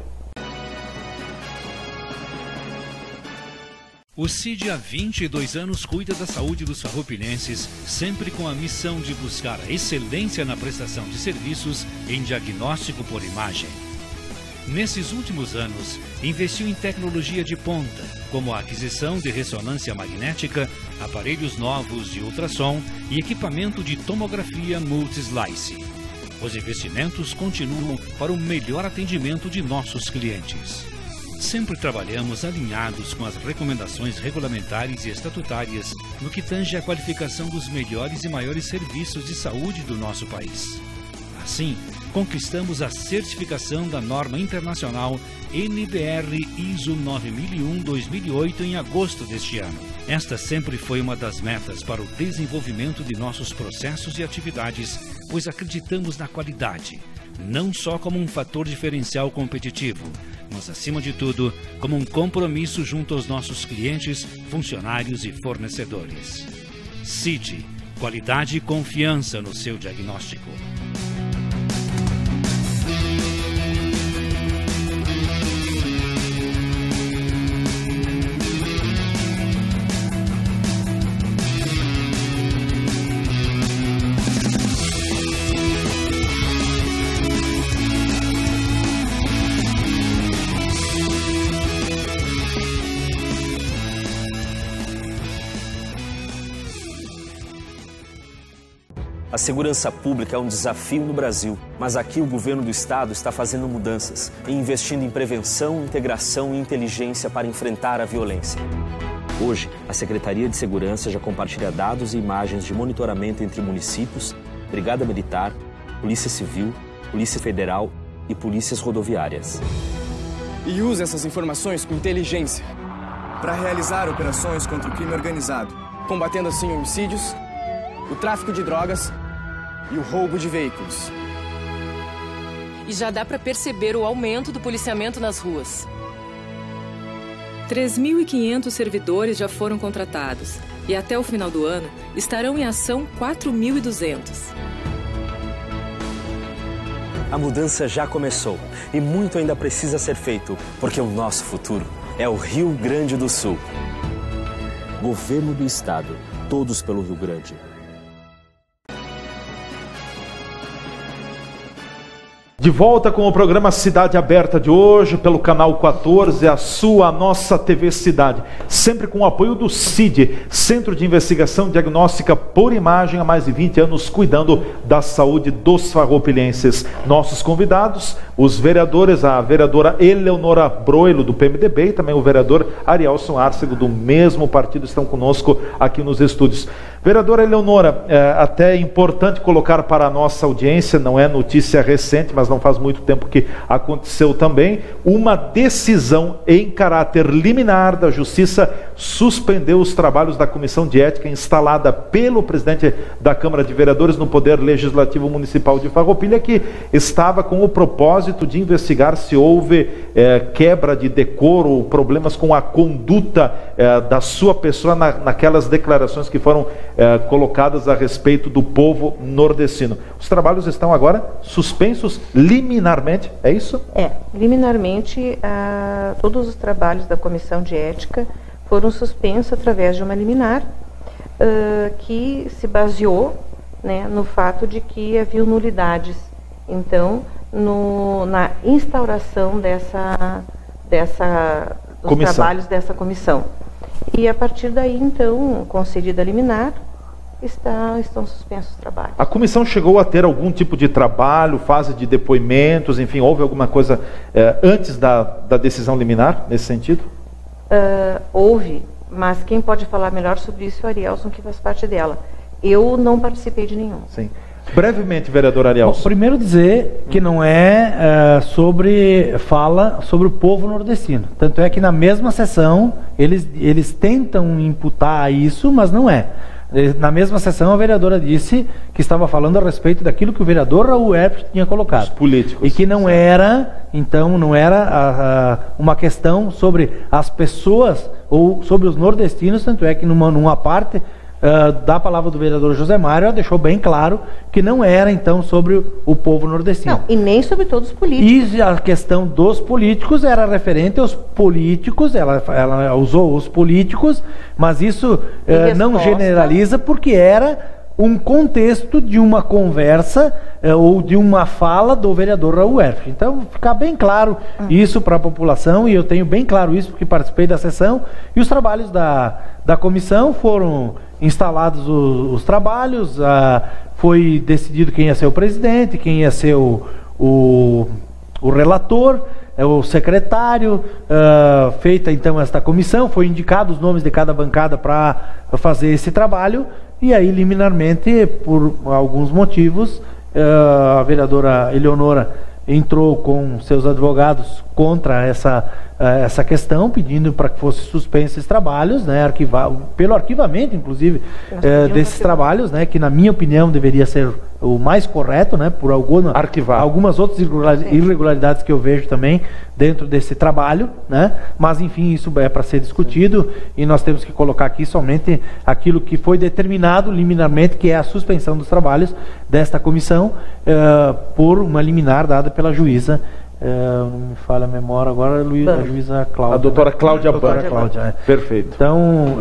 O CID há 22 anos cuida da saúde dos farroupilhenses, sempre com a missão de buscar a excelência na prestação de serviços em diagnóstico por imagem. Nesses últimos anos, investiu em tecnologia de ponta, como a aquisição de ressonância magnética, aparelhos novos de ultrassom e equipamento de tomografia multislice. Os investimentos continuam para o melhor atendimento de nossos clientes. Sempre trabalhamos alinhados com as recomendações regulamentares e estatutárias no que tange à qualificação dos melhores e maiores serviços de saúde do nosso país. Assim, conquistamos a certificação da norma internacional NBR ISO 9001-2008 em agosto deste ano. Esta sempre foi uma das metas para o desenvolvimento de nossos processos e atividades, pois acreditamos na qualidade, não só como um fator diferencial competitivo, mas, acima de tudo, como um compromisso junto aos nossos clientes, funcionários e fornecedores. CID, qualidade e confiança no seu diagnóstico. A segurança pública é um desafio no Brasil, mas aqui o governo do estado está fazendo mudanças e investindo em prevenção, integração e inteligência para enfrentar a violência. Hoje, a Secretaria de Segurança já compartilha dados e imagens de monitoramento entre municípios, Brigada Militar, Polícia Civil, Polícia Federal e polícias rodoviárias. E usa essas informações com inteligência para realizar operações contra o crime organizado, combatendo assim homicídios, o tráfico de drogas e o roubo de veículos. E já dá para perceber o aumento do policiamento nas ruas. 3.500 servidores já foram contratados e até o final do ano estarão em ação 4.200. A mudança já começou e muito ainda precisa ser feito, porque o nosso futuro é o Rio Grande do Sul. Governo do Estado, todos pelo Rio Grande. De volta com o programa Cidade Aberta de hoje, pelo canal 14, a nossa TV Cidade. Sempre com o apoio do CID, Centro de Investigação Diagnóstica por Imagem, há mais de 20 anos, cuidando da saúde dos farroupilhenses. Nossos convidados, os vereadores, a vereadora Eleonora Broilo, do PMDB, e também o vereador Arielson Arcego, do mesmo partido, estão conosco aqui nos estúdios. Vereadora Eleonora, até é importante colocar para a nossa audiência, não é notícia recente, mas não faz muito tempo que aconteceu também, uma decisão em caráter liminar da Justiça suspendeu os trabalhos da Comissão de Ética instalada pelo presidente da Câmara de Vereadores no Poder Legislativo Municipal de Farroupilha, que estava com o propósito de investigar se houve quebra de decoro ou problemas com a conduta da sua pessoa naquelas declarações que foram colocadas a respeito do povo nordestino. Os trabalhos estão agora suspensos liminarmente, é isso? Liminarmente, todos os trabalhos da Comissão de Ética foram suspensos através de uma liminar que se baseou, né, no fato de que havia nulidades, então, na instauração dos trabalhos dessa comissão. E a partir daí, então, concedida a liminar, estão suspensos os trabalhos. A comissão chegou a ter algum tipo de trabalho, fase de depoimentos, enfim, houve alguma coisa antes da decisão liminar, nesse sentido? Houve, mas quem pode falar melhor sobre isso é o Arielson, que faz parte dela. Eu não participei de nenhum. Sim. Brevemente, vereador Arielson. Bom, primeiro dizer que não fala sobre o povo nordestino. Tanto é que na mesma sessão eles tentam imputar isso, mas não é. Na mesma sessão a vereadora disse que estava falando a respeito daquilo que o vereador Raul Erpes tinha colocado. Os políticos. E que não era, então, uma questão sobre as pessoas ou sobre os nordestinos, tanto é que numa parte da palavra do vereador José Mário, ela deixou bem claro que não era, então, sobre o povo nordestino. Não, e nem sobre todos os políticos. E a questão dos políticos era referente aos políticos, ela usou os políticos, mas isso não generaliza, porque era um contexto de uma conversa ou de uma fala do vereador Raul Erpes. Então, ficar bem claro isso para a população, e eu tenho bem claro isso porque participei da sessão, e os trabalhos da comissão foram instalados os trabalhos, foi decidido quem ia ser o presidente, quem ia ser o relator, o secretário, feita então esta comissão, foi indicado os nomes de cada bancada para fazer esse trabalho, e aí liminarmente, por alguns motivos, a vereadora Eleonora entrou com seus advogados contra essa questão, pedindo para que fosse suspenso esses trabalhos, né, pelo arquivamento, inclusive, desses trabalhos, né, que na minha opinião deveria ser o mais correto, né, por algumas outras irregularidades que eu vejo também dentro desse trabalho, né, mas enfim, isso é para ser discutido, e nós temos que colocar aqui somente aquilo que foi determinado liminarmente, que é a suspensão dos trabalhos desta comissão por uma liminar dada pela juíza, não me falha a memória agora, a juíza Cláudia. A doutora Cláudia Banca. Perfeito. Então,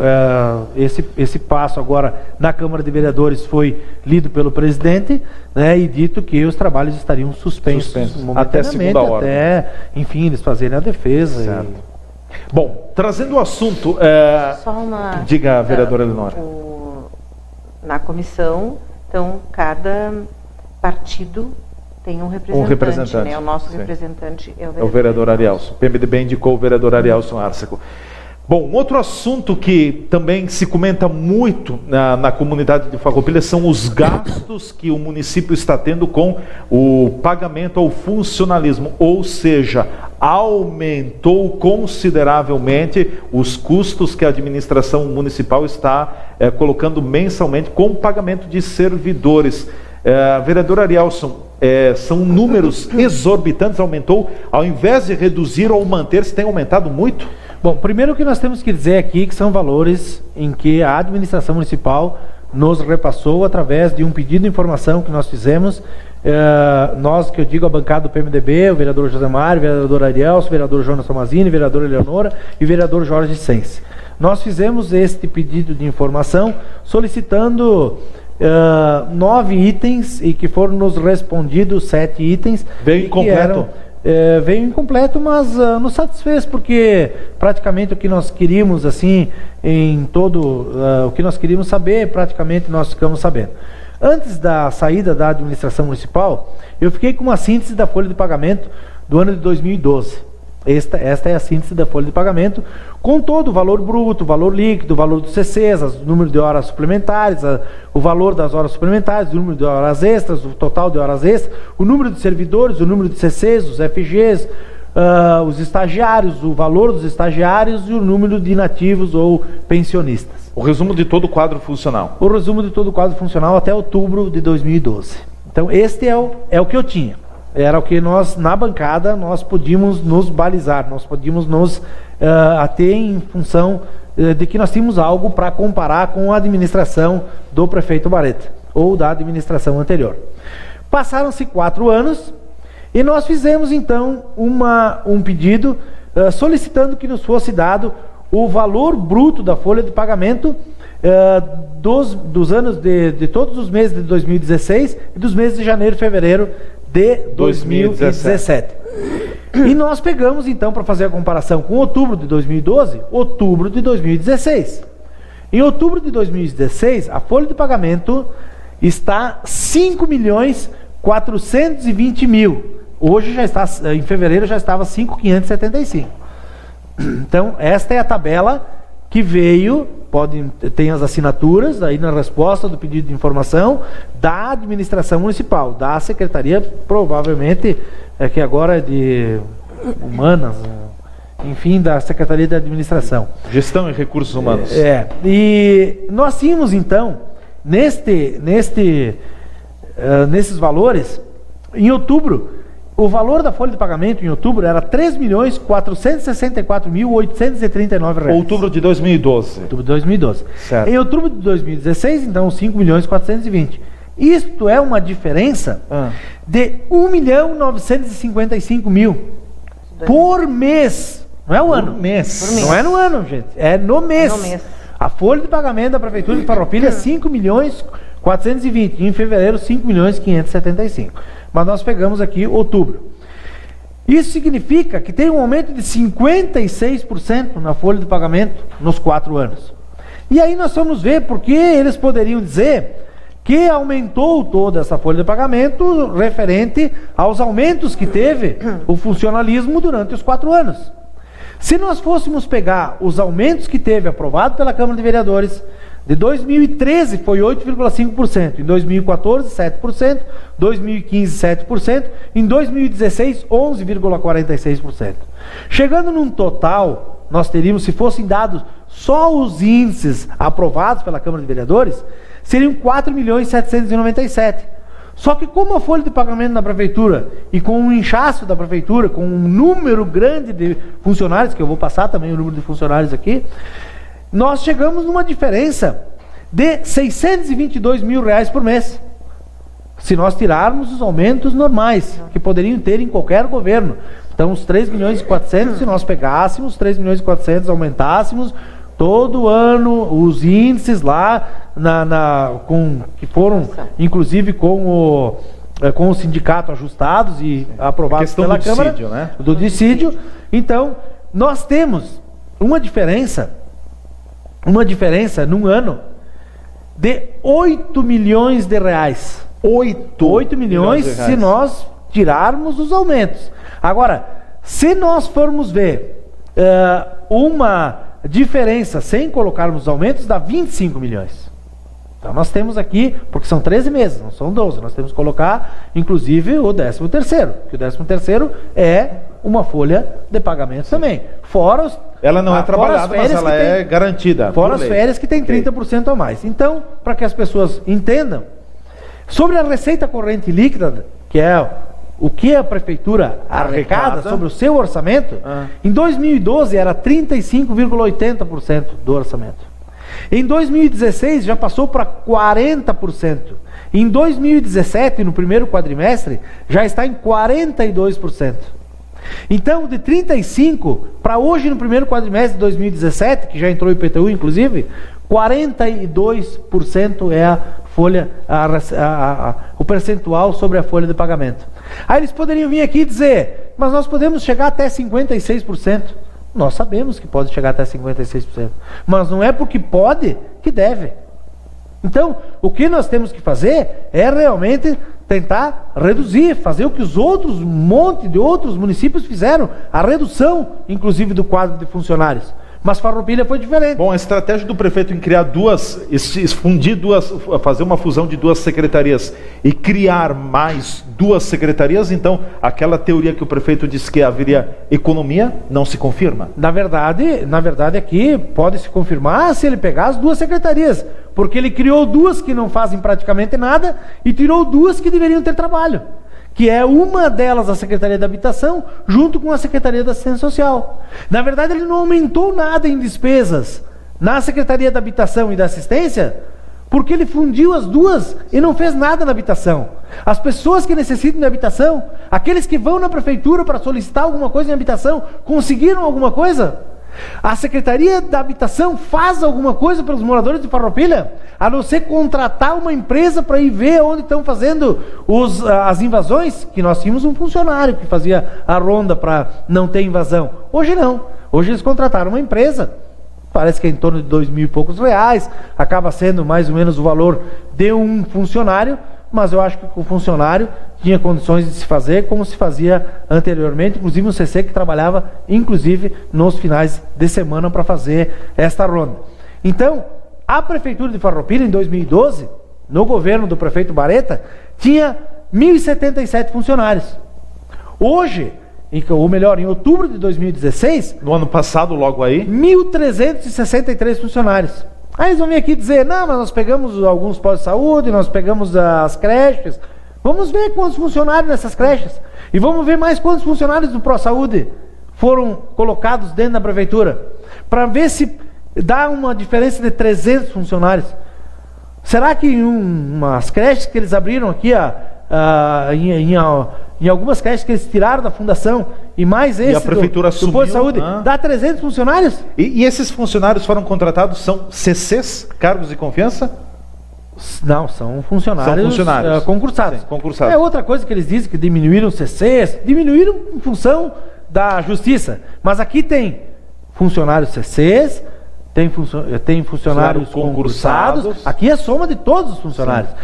esse passo agora na Câmara de Vereadores foi lido pelo presidente, né, e dito que os trabalhos estariam suspensos até segunda ordem. Enfim, eles fazerem a defesa. Certo. Bom, trazendo o assunto... Só uma... Diga, vereadora Eleonora. Na comissão Então, cada partido tem um representante. Né? O nosso sim. representante é o vereador Arielson. O PMDB indicou o vereador Arielson Arsaco. Bom, um outro assunto que também se comenta muito na comunidade de Farroupilha são os gastos que o município está tendo com o pagamento ao funcionalismo, ou seja, aumentou consideravelmente os custos que a administração municipal está colocando mensalmente com o pagamento de servidores. Vereador Arielson, são números exorbitantes, aumentou, ao invés de reduzir ou manter-se, tem aumentado muito? Bom, primeiro o que nós temos que dizer aqui que são valores em que a administração municipal nos repassou através de um pedido de informação que nós fizemos, nós, que eu digo, a bancada do PMDB, o vereador José Mário, o vereador Arielson, o vereador Jonas Tomazini, o vereador Eleonora e o vereador Jorge Sense. Nós fizemos este pedido de informação solicitando 9 itens e que foram nos respondidos 7 itens. Veio incompleto? Veio incompleto, mas nos satisfez, porque praticamente o que nós queríamos, assim, o que nós queríamos saber, praticamente nós ficamos sabendo. Antes da saída da administração municipal, eu fiquei com uma síntese da folha de pagamento do ano de 2012. Esta é a síntese da folha de pagamento, com todo o valor bruto, o valor líquido, o valor dos CCs, o número de horas suplementares, o valor das horas suplementares, o número de horas extras, o total de horas extras, o número de servidores, o número de CCs, os FGs, os estagiários, o valor dos estagiários e o número de inativos ou pensionistas. O resumo de todo o quadro funcional. O resumo de todo o quadro funcional até outubro de 2012. Então, este é o que eu tinha. Era o que nós, na bancada, nós podíamos nos balizar, nós podíamos nos ater em função de que nós tínhamos algo para comparar com a administração do prefeito Bareta, ou da administração anterior. Passaram-se 4 anos e nós fizemos, então, um pedido solicitando que nos fosse dado o valor bruto da folha de pagamento dos anos de todos os meses de 2016 e dos meses de janeiro e fevereiro de 2017. E nós pegamos, então, para fazer a comparação com outubro de 2012, outubro de 2016. Em outubro de 2016, a folha de pagamento está 5.420.000. Hoje já está, em fevereiro já estava 5.575. Então, esta é a tabela que veio, tem as assinaturas aí na resposta do pedido de informação da administração municipal, da secretaria, provavelmente, que agora é de humanas, enfim, da Secretaria de Administração. Gestão e Recursos Humanos. E nós tínhamos, então, nesses valores, em outubro, o valor da folha de pagamento em outubro era R$ 3.464.839. Outubro de 2012. Outubro de 2012. Certo. Em outubro de 2016, então, 5.420. Isto é uma diferença de 1.955.000 por mês. Não é o ano. Mês. Não é no ano, gente. É no mês. A folha de pagamento da Prefeitura de Farroupilha é 5.420. E em fevereiro, 5.575. Mas nós pegamos aqui outubro. Isso significa que tem um aumento de 56% na folha de pagamento nos 4 anos. E aí nós vamos ver porque eles poderiam dizer que aumentou toda essa folha de pagamento referente aos aumentos que teve o funcionalismo durante os 4 anos. Se nós fôssemos pegar os aumentos que teve aprovado pela Câmara de Vereadores, de 2013 foi 8,5%, em 2014 7%, 2015 7%, em 2016 11,46%. Chegando num total, nós teríamos, se fossem dados só os índices aprovados pela Câmara de Vereadores, seriam 4.797.000. Só que como a folha de pagamento da Prefeitura e com o inchaço da Prefeitura, com um número grande de funcionários, que eu vou passar também o número de funcionários aqui, nós chegamos numa diferença de R$ 622.000 por mês. Se nós tirarmos os aumentos normais, que poderiam ter em qualquer governo. Então, os 3.400.000, se nós pegássemos 3.400.000, aumentássemos todo ano os índices lá, que foram, inclusive, com o sindicato ajustados e aprovados pela Câmara. Dissídio, né? Do dissídio. Então, nós temos uma diferença num ano de 8 milhões de reais. 8 milhões se nós tirarmos os aumentos. Agora, se nós formos ver uma diferença sem colocarmos os aumentos, dá 25 milhões. Então nós temos aqui, porque são 13 meses, não são 12, nós temos que colocar, inclusive, o 13º, que o 13º é uma folha de pagamento também. Fora os... Ela não é trabalhada, mas ela é garantida. Fora as férias que tem 30% a mais. Então, para que as pessoas entendam, sobre a receita corrente líquida, que é o que a prefeitura arrecada sobre o seu orçamento, em 2012 era 35,80% do orçamento. Em 2016 já passou para 40%. Em 2017, no primeiro quadrimestre, já está em 42%. Então, de 35% para hoje, no primeiro quadrimestre de 2017, que já entrou o IPTU, inclusive, 42% é a folha, o percentual sobre a folha de pagamento. Aí eles poderiam vir aqui e dizer, mas nós podemos chegar até 56%. Nós sabemos que pode chegar até 56%. Mas não é porque pode que deve. Então, o que nós temos que fazer é realmente tentar reduzir, fazer o que os outros, um monte de outros municípios fizeram, a redução, inclusive, do quadro de funcionários. Mas Farroupilha foi diferente. Bom, a estratégia do prefeito em criar fazer uma fusão de 2 secretarias e criar mais 2 secretarias, então aquela teoria que o prefeito disse que haveria economia, não se confirma? Na verdade aqui pode se confirmar se ele pegar as 2 secretarias, porque ele criou 2 que não fazem praticamente nada e tirou 2 que deveriam ter trabalho, que é uma delas a Secretaria da Habitação, junto com a Secretaria da Assistência Social. Na verdade, ele não aumentou nada em despesas na Secretaria da Habitação e da Assistência, porque ele fundiu as 2 e não fez nada na habitação. As pessoas que necessitam de habitação, aqueles que vão na prefeitura para solicitar alguma coisa em habitação, conseguiram alguma coisa? A Secretaria da Habitação faz alguma coisa pelos moradores de Farroupilha, a não ser contratar uma empresa para ir ver onde estão fazendo as invasões, que nós tínhamos um funcionário que fazia a ronda para não ter invasão. Hoje não. Hoje eles contrataram uma empresa, parece que é em torno de 2.000 e poucos reais, acaba sendo mais ou menos o valor de um funcionário, mas eu acho que o funcionário tinha condições de se fazer como se fazia anteriormente, inclusive um CC que trabalhava, inclusive, nos finais de semana para fazer esta ronda. Então, a Prefeitura de Farroupilha, em 2012, no governo do prefeito Bareta, tinha 1.077 funcionários. Hoje, ou melhor, em outubro de 2016... No ano passado, logo aí... 1.363 funcionários. Aí eles vão vir aqui dizer, não, mas nós pegamos alguns postos de saúde, nós pegamos as creches. Vamos ver quantos funcionários nessas creches. E vamos ver mais quantos funcionários do ProSaúde foram colocados dentro da prefeitura. Para ver se dá uma diferença de 300 funcionários. Será que em umas creches que eles abriram aqui, em algumas creches que eles tiraram da fundação, e mais esse a prefeitura do posto de saúde, dá 300 funcionários? E esses funcionários foram contratados, são CCs, cargos de confiança? Não, são funcionários concursados. Sim, concursados. É outra coisa que eles dizem, que diminuíram CCs, diminuíram em função da justiça. Mas aqui tem funcionários CCs, tem funcionários concursados. Aqui é a soma de todos os funcionários. Sim.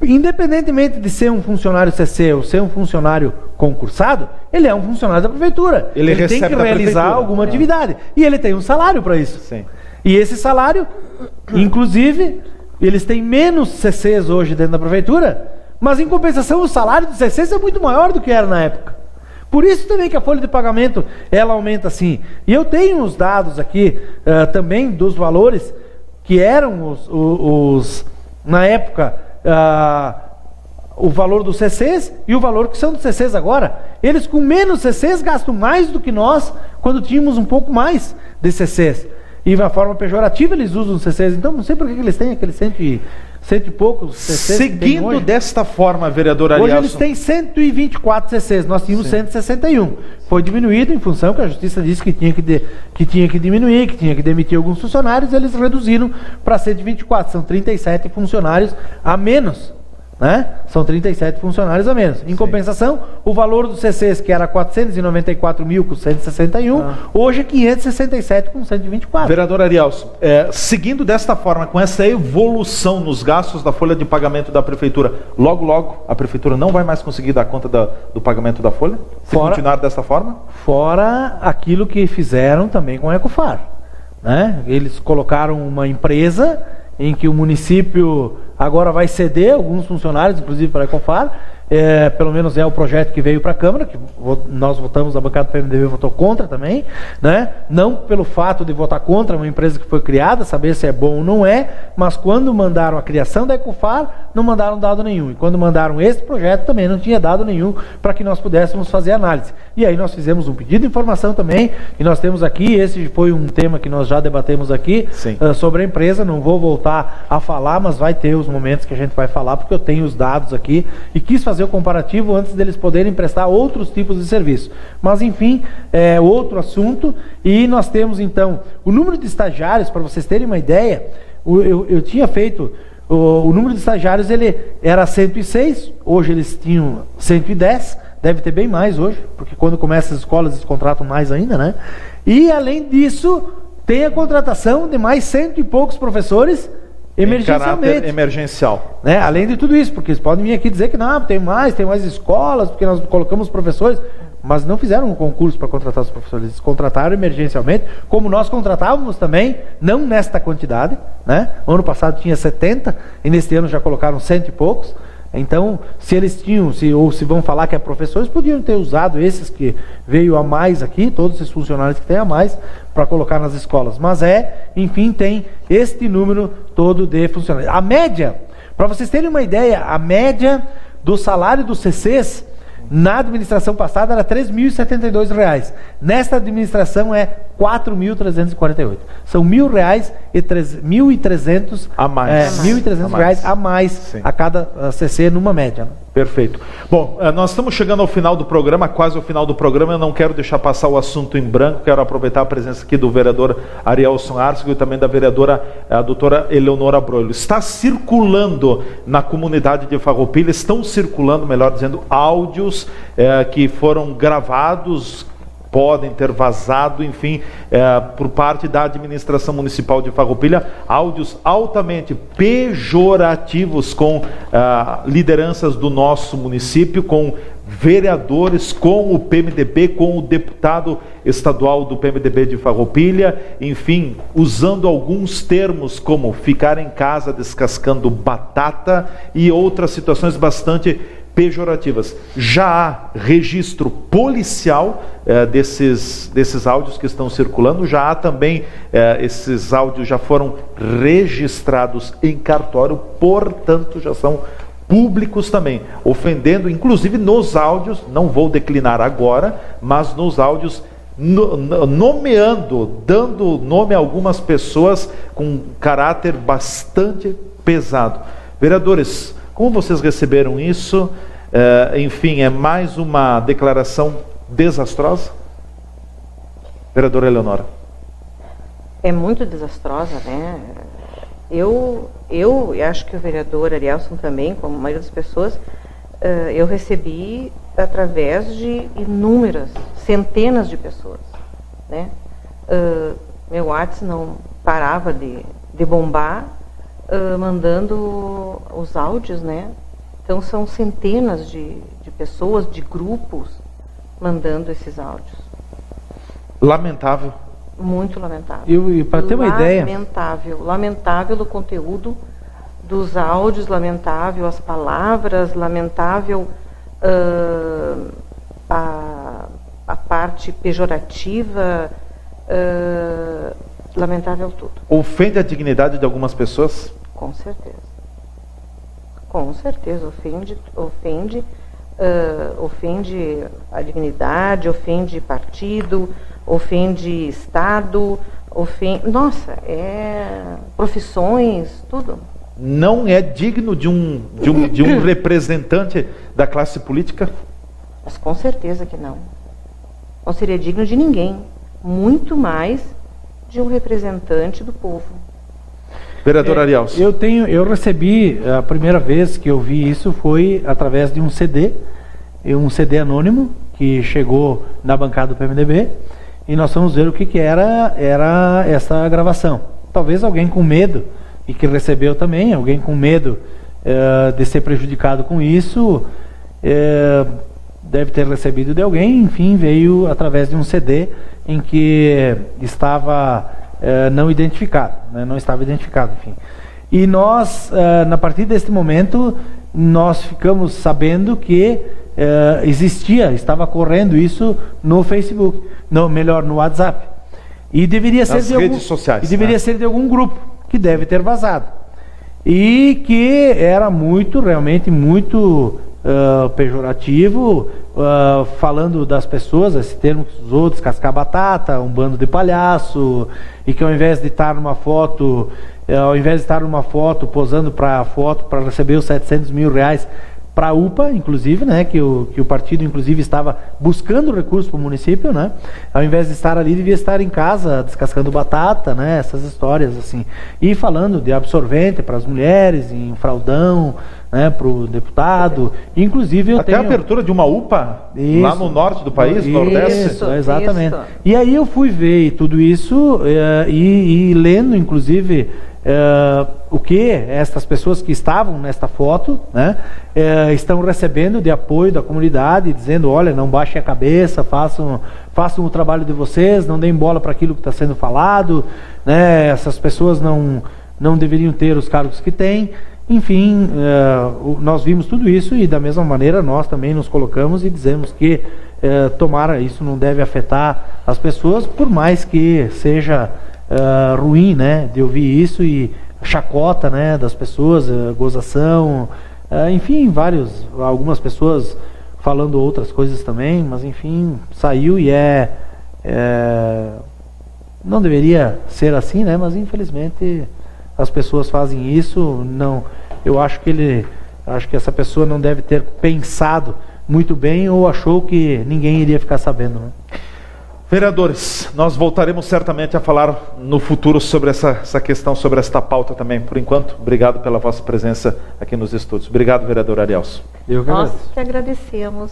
Independentemente de ser um funcionário CC ou ser um funcionário concursado, ele é um funcionário da prefeitura. Ele tem que realizar alguma atividade. E ele tem um salário para isso. Sim. E esse salário, inclusive, eles têm menos CCs hoje dentro da prefeitura, mas em compensação o salário dos CCs é muito maior do que era na época. Por isso também que a folha de pagamento ela aumenta assim. E eu tenho os dados aqui também dos valores que eram na época... o valor dos CCs e o valor que são dos CCs agora. Eles com menos CCs gastam mais do que nós quando tínhamos um pouco mais de CCs. E de uma forma pejorativa eles usam os CCs. Então não sei por que eles têm aqueles cento e poucos CCs. Seguindo desta forma, vereador Arielson... Hoje eles têm 124 CCs, nós tínhamos 161. Foi diminuído em função que a justiça disse que tinha que diminuir, que tinha que demitir alguns funcionários, eles reduziram para 124. São 37 funcionários a menos né? São 37 funcionários a menos. Em compensação, o valor dos CCs, que era 494.161, hoje é 567.124. Vereador Arielson, seguindo desta forma, com essa evolução nos gastos da folha de pagamento da prefeitura, logo a prefeitura não vai mais conseguir dar conta do pagamento da folha? Se continuar dessa forma? Fora aquilo que fizeram também com a Ecofar, né? Eles colocaram uma empresa em que o município agora vai ceder alguns funcionários, inclusive para a Ecofar, pelo menos é o projeto que veio para a Câmara, que nós votamos, a bancada do PMDB votou contra também, né? Não pelo fato de votar contra uma empresa que foi criada, saber se é bom ou não é, mas quando mandaram a criação da Ecofar, não mandaram dado nenhum. E quando mandaram esse projeto, também não tinha dado nenhum para que nós pudéssemos fazer análise. E aí nós fizemos um pedido de informação também, e nós temos aqui, esse foi um tema que nós já debatemos aqui, sobre a empresa, não vou voltar a falar, mas vai ter os momentos que a gente vai falar, porque eu tenho os dados aqui, e quis fazer o comparativo antes deles poderem prestar outros tipos de serviço. Mas, enfim, é outro assunto. E nós temos, então, o número de estagiários, para vocês terem uma ideia, eu tinha feito, o número de estagiários ele era 106, hoje eles tinham 110, deve ter bem mais hoje, porque quando começam as escolas eles contratam mais ainda, né? E, além disso, tem a contratação de mais 100 e poucos professores emergencialmente. Emergencial. Né? Além de tudo isso, porque eles podem vir aqui dizer que não, tem mais escolas, porque nós colocamos professores, mas não fizeram um concurso para contratar os professores, eles contrataram emergencialmente, como nós contratávamos também, não nesta quantidade, né? O ano passado tinha 70, e neste ano já colocaram 100 e poucos. Então, se eles tinham, ou se vão falar que é professores, podiam ter usado esses que veio a mais aqui, todos esses funcionários que tem a mais, para colocar nas escolas. Mas enfim, tem este número todo de funcionários. A média, para vocês terem uma ideia, a média do salário dos CCs na administração passada era R$ 3.072. Nesta administração é R$ 4.348. São R$1.300 a mais. R$1.300 a mais a cada CC numa média. Perfeito. Bom, nós estamos chegando ao final do programa, quase ao final do programa. Eu não quero deixar passar o assunto em branco. Quero aproveitar a presença aqui do vereador Arielson Arcego e também da vereadora, a doutora Eleonora Broilo. Está circulando na comunidade de Farroupilha, estão circulando, melhor dizendo, áudios que foram gravados, podem ter vazado, enfim, por parte da administração municipal de Farroupilha, áudios altamente pejorativos com lideranças do nosso município, com vereadores, com o PMDB, com o deputado estadual do PMDB de Farroupilha, enfim, usando alguns termos como ficar em casa descascando batata e outras situações bastante pejorativas. Já há registro policial desses áudios que estão circulando, já há também, esses áudios já foram registrados em cartório, portanto já são públicos também, ofendendo, inclusive nos áudios, não vou declinar agora, mas nos áudios nomeando, dando nome a algumas pessoas com caráter bastante pesado. Vereadores, como vocês receberam isso? Enfim, é mais uma declaração desastrosa? Vereadora Eleonora. É muito desastrosa, né? Eu acho que o vereador Arielson também, como a maioria das pessoas, eu recebi através de inúmeras, centenas de pessoas, né? Meu WhatsApp não parava de bombar, mandando os áudios, né? Então são centenas de pessoas, de grupos, mandando esses áudios. Lamentável. Muito lamentável. E para ter uma ideia... Lamentável o conteúdo dos áudios, lamentável as palavras, lamentável a parte pejorativa, lamentável tudo. Ofende a dignidade de algumas pessoas? Com certeza. Com certeza, ofende a dignidade, ofende partido, ofende Estado, nossa, profissões, tudo. Não é digno de um representante da classe política? Mas com certeza que não. Não seria digno de ninguém, muito mais de um representante do povo. Vereador Arielson. Eu recebi, a primeira vez que eu vi isso foi através de um CD anônimo que chegou na bancada do PMDB, e nós vamos ver o que era essa gravação. Talvez alguém com medo, e que recebeu também, alguém com medo de ser prejudicado com isso, deve ter recebido de alguém, enfim, veio através de um CD em que estava não identificado, né? Não estava identificado, enfim. E nós, a partir deste momento, nós ficamos sabendo que estava correndo isso no Facebook, no WhatsApp. E deveria ser nas redes sociais. E deveria ser de algum grupo que deve ter vazado. E que era realmente muito pejorativo, falando das pessoas, esse termo que usou, descascar batata, um bando de palhaço, e que ao invés de estar numa foto, posando para a foto para receber os 700 mil reais para a UPA, inclusive, né, que o partido inclusive estava buscando recursos para o município, né, ao invés de estar ali, devia estar em casa descascando batata, né, essas histórias assim, e falando de absorvente para as mulheres, em fraldão, né, para o deputado, inclusive até a abertura de uma UPA lá no norte do país, nordeste. Exatamente. E aí eu fui ver tudo isso e lendo, inclusive, o que estas pessoas que estavam nesta foto, né, estão recebendo de apoio da comunidade, dizendo, olha, não baixem a cabeça, façam o trabalho de vocês, não deem bola para aquilo que está sendo falado, né, essas pessoas não deveriam ter os cargos que têm. Enfim, nós vimos tudo isso e da mesma maneira nós também nos colocamos e dizemos que tomara, isso não deve afetar as pessoas, por mais que seja ruim, né, de ouvir isso e chacota, né, das pessoas, gozação, enfim, algumas pessoas falando outras coisas também, mas enfim, saiu e não deveria ser assim, né, mas infelizmente as pessoas fazem isso. Não, eu acho que essa pessoa não deve ter pensado muito bem ou achou que ninguém iria ficar sabendo, né? Vereadores, nós voltaremos certamente a falar no futuro sobre essa questão, sobre esta pauta também. Por enquanto, obrigado pela vossa presença aqui nos estúdios. Obrigado, vereador Arielson. Nós que agradecemos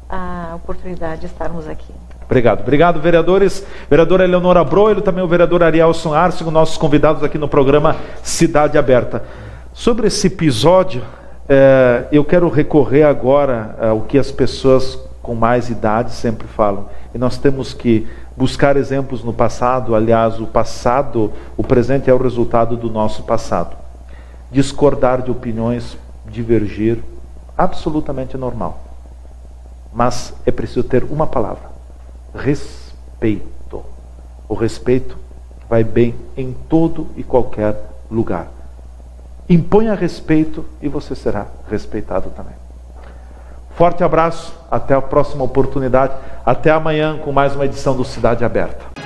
a oportunidade de estarmos aqui. Obrigado. Obrigado, vereadores. Vereadora Eleonora Broilo, também o vereador Arielson Arcego, nossos convidados aqui no programa Cidade Aberta. Sobre esse episódio, eu quero recorrer agora ao que as pessoas com mais idade sempre falam. E nós temos que buscar exemplos no passado. Aliás, o presente é o resultado do nosso passado. Discordar de opiniões, divergir, absolutamente normal. Mas é preciso ter uma palavra: respeito. O respeito vai bem em todo e qualquer lugar. Imponha respeito e você será respeitado também. Forte abraço, até a próxima oportunidade, até amanhã com mais uma edição do Cidade Aberta.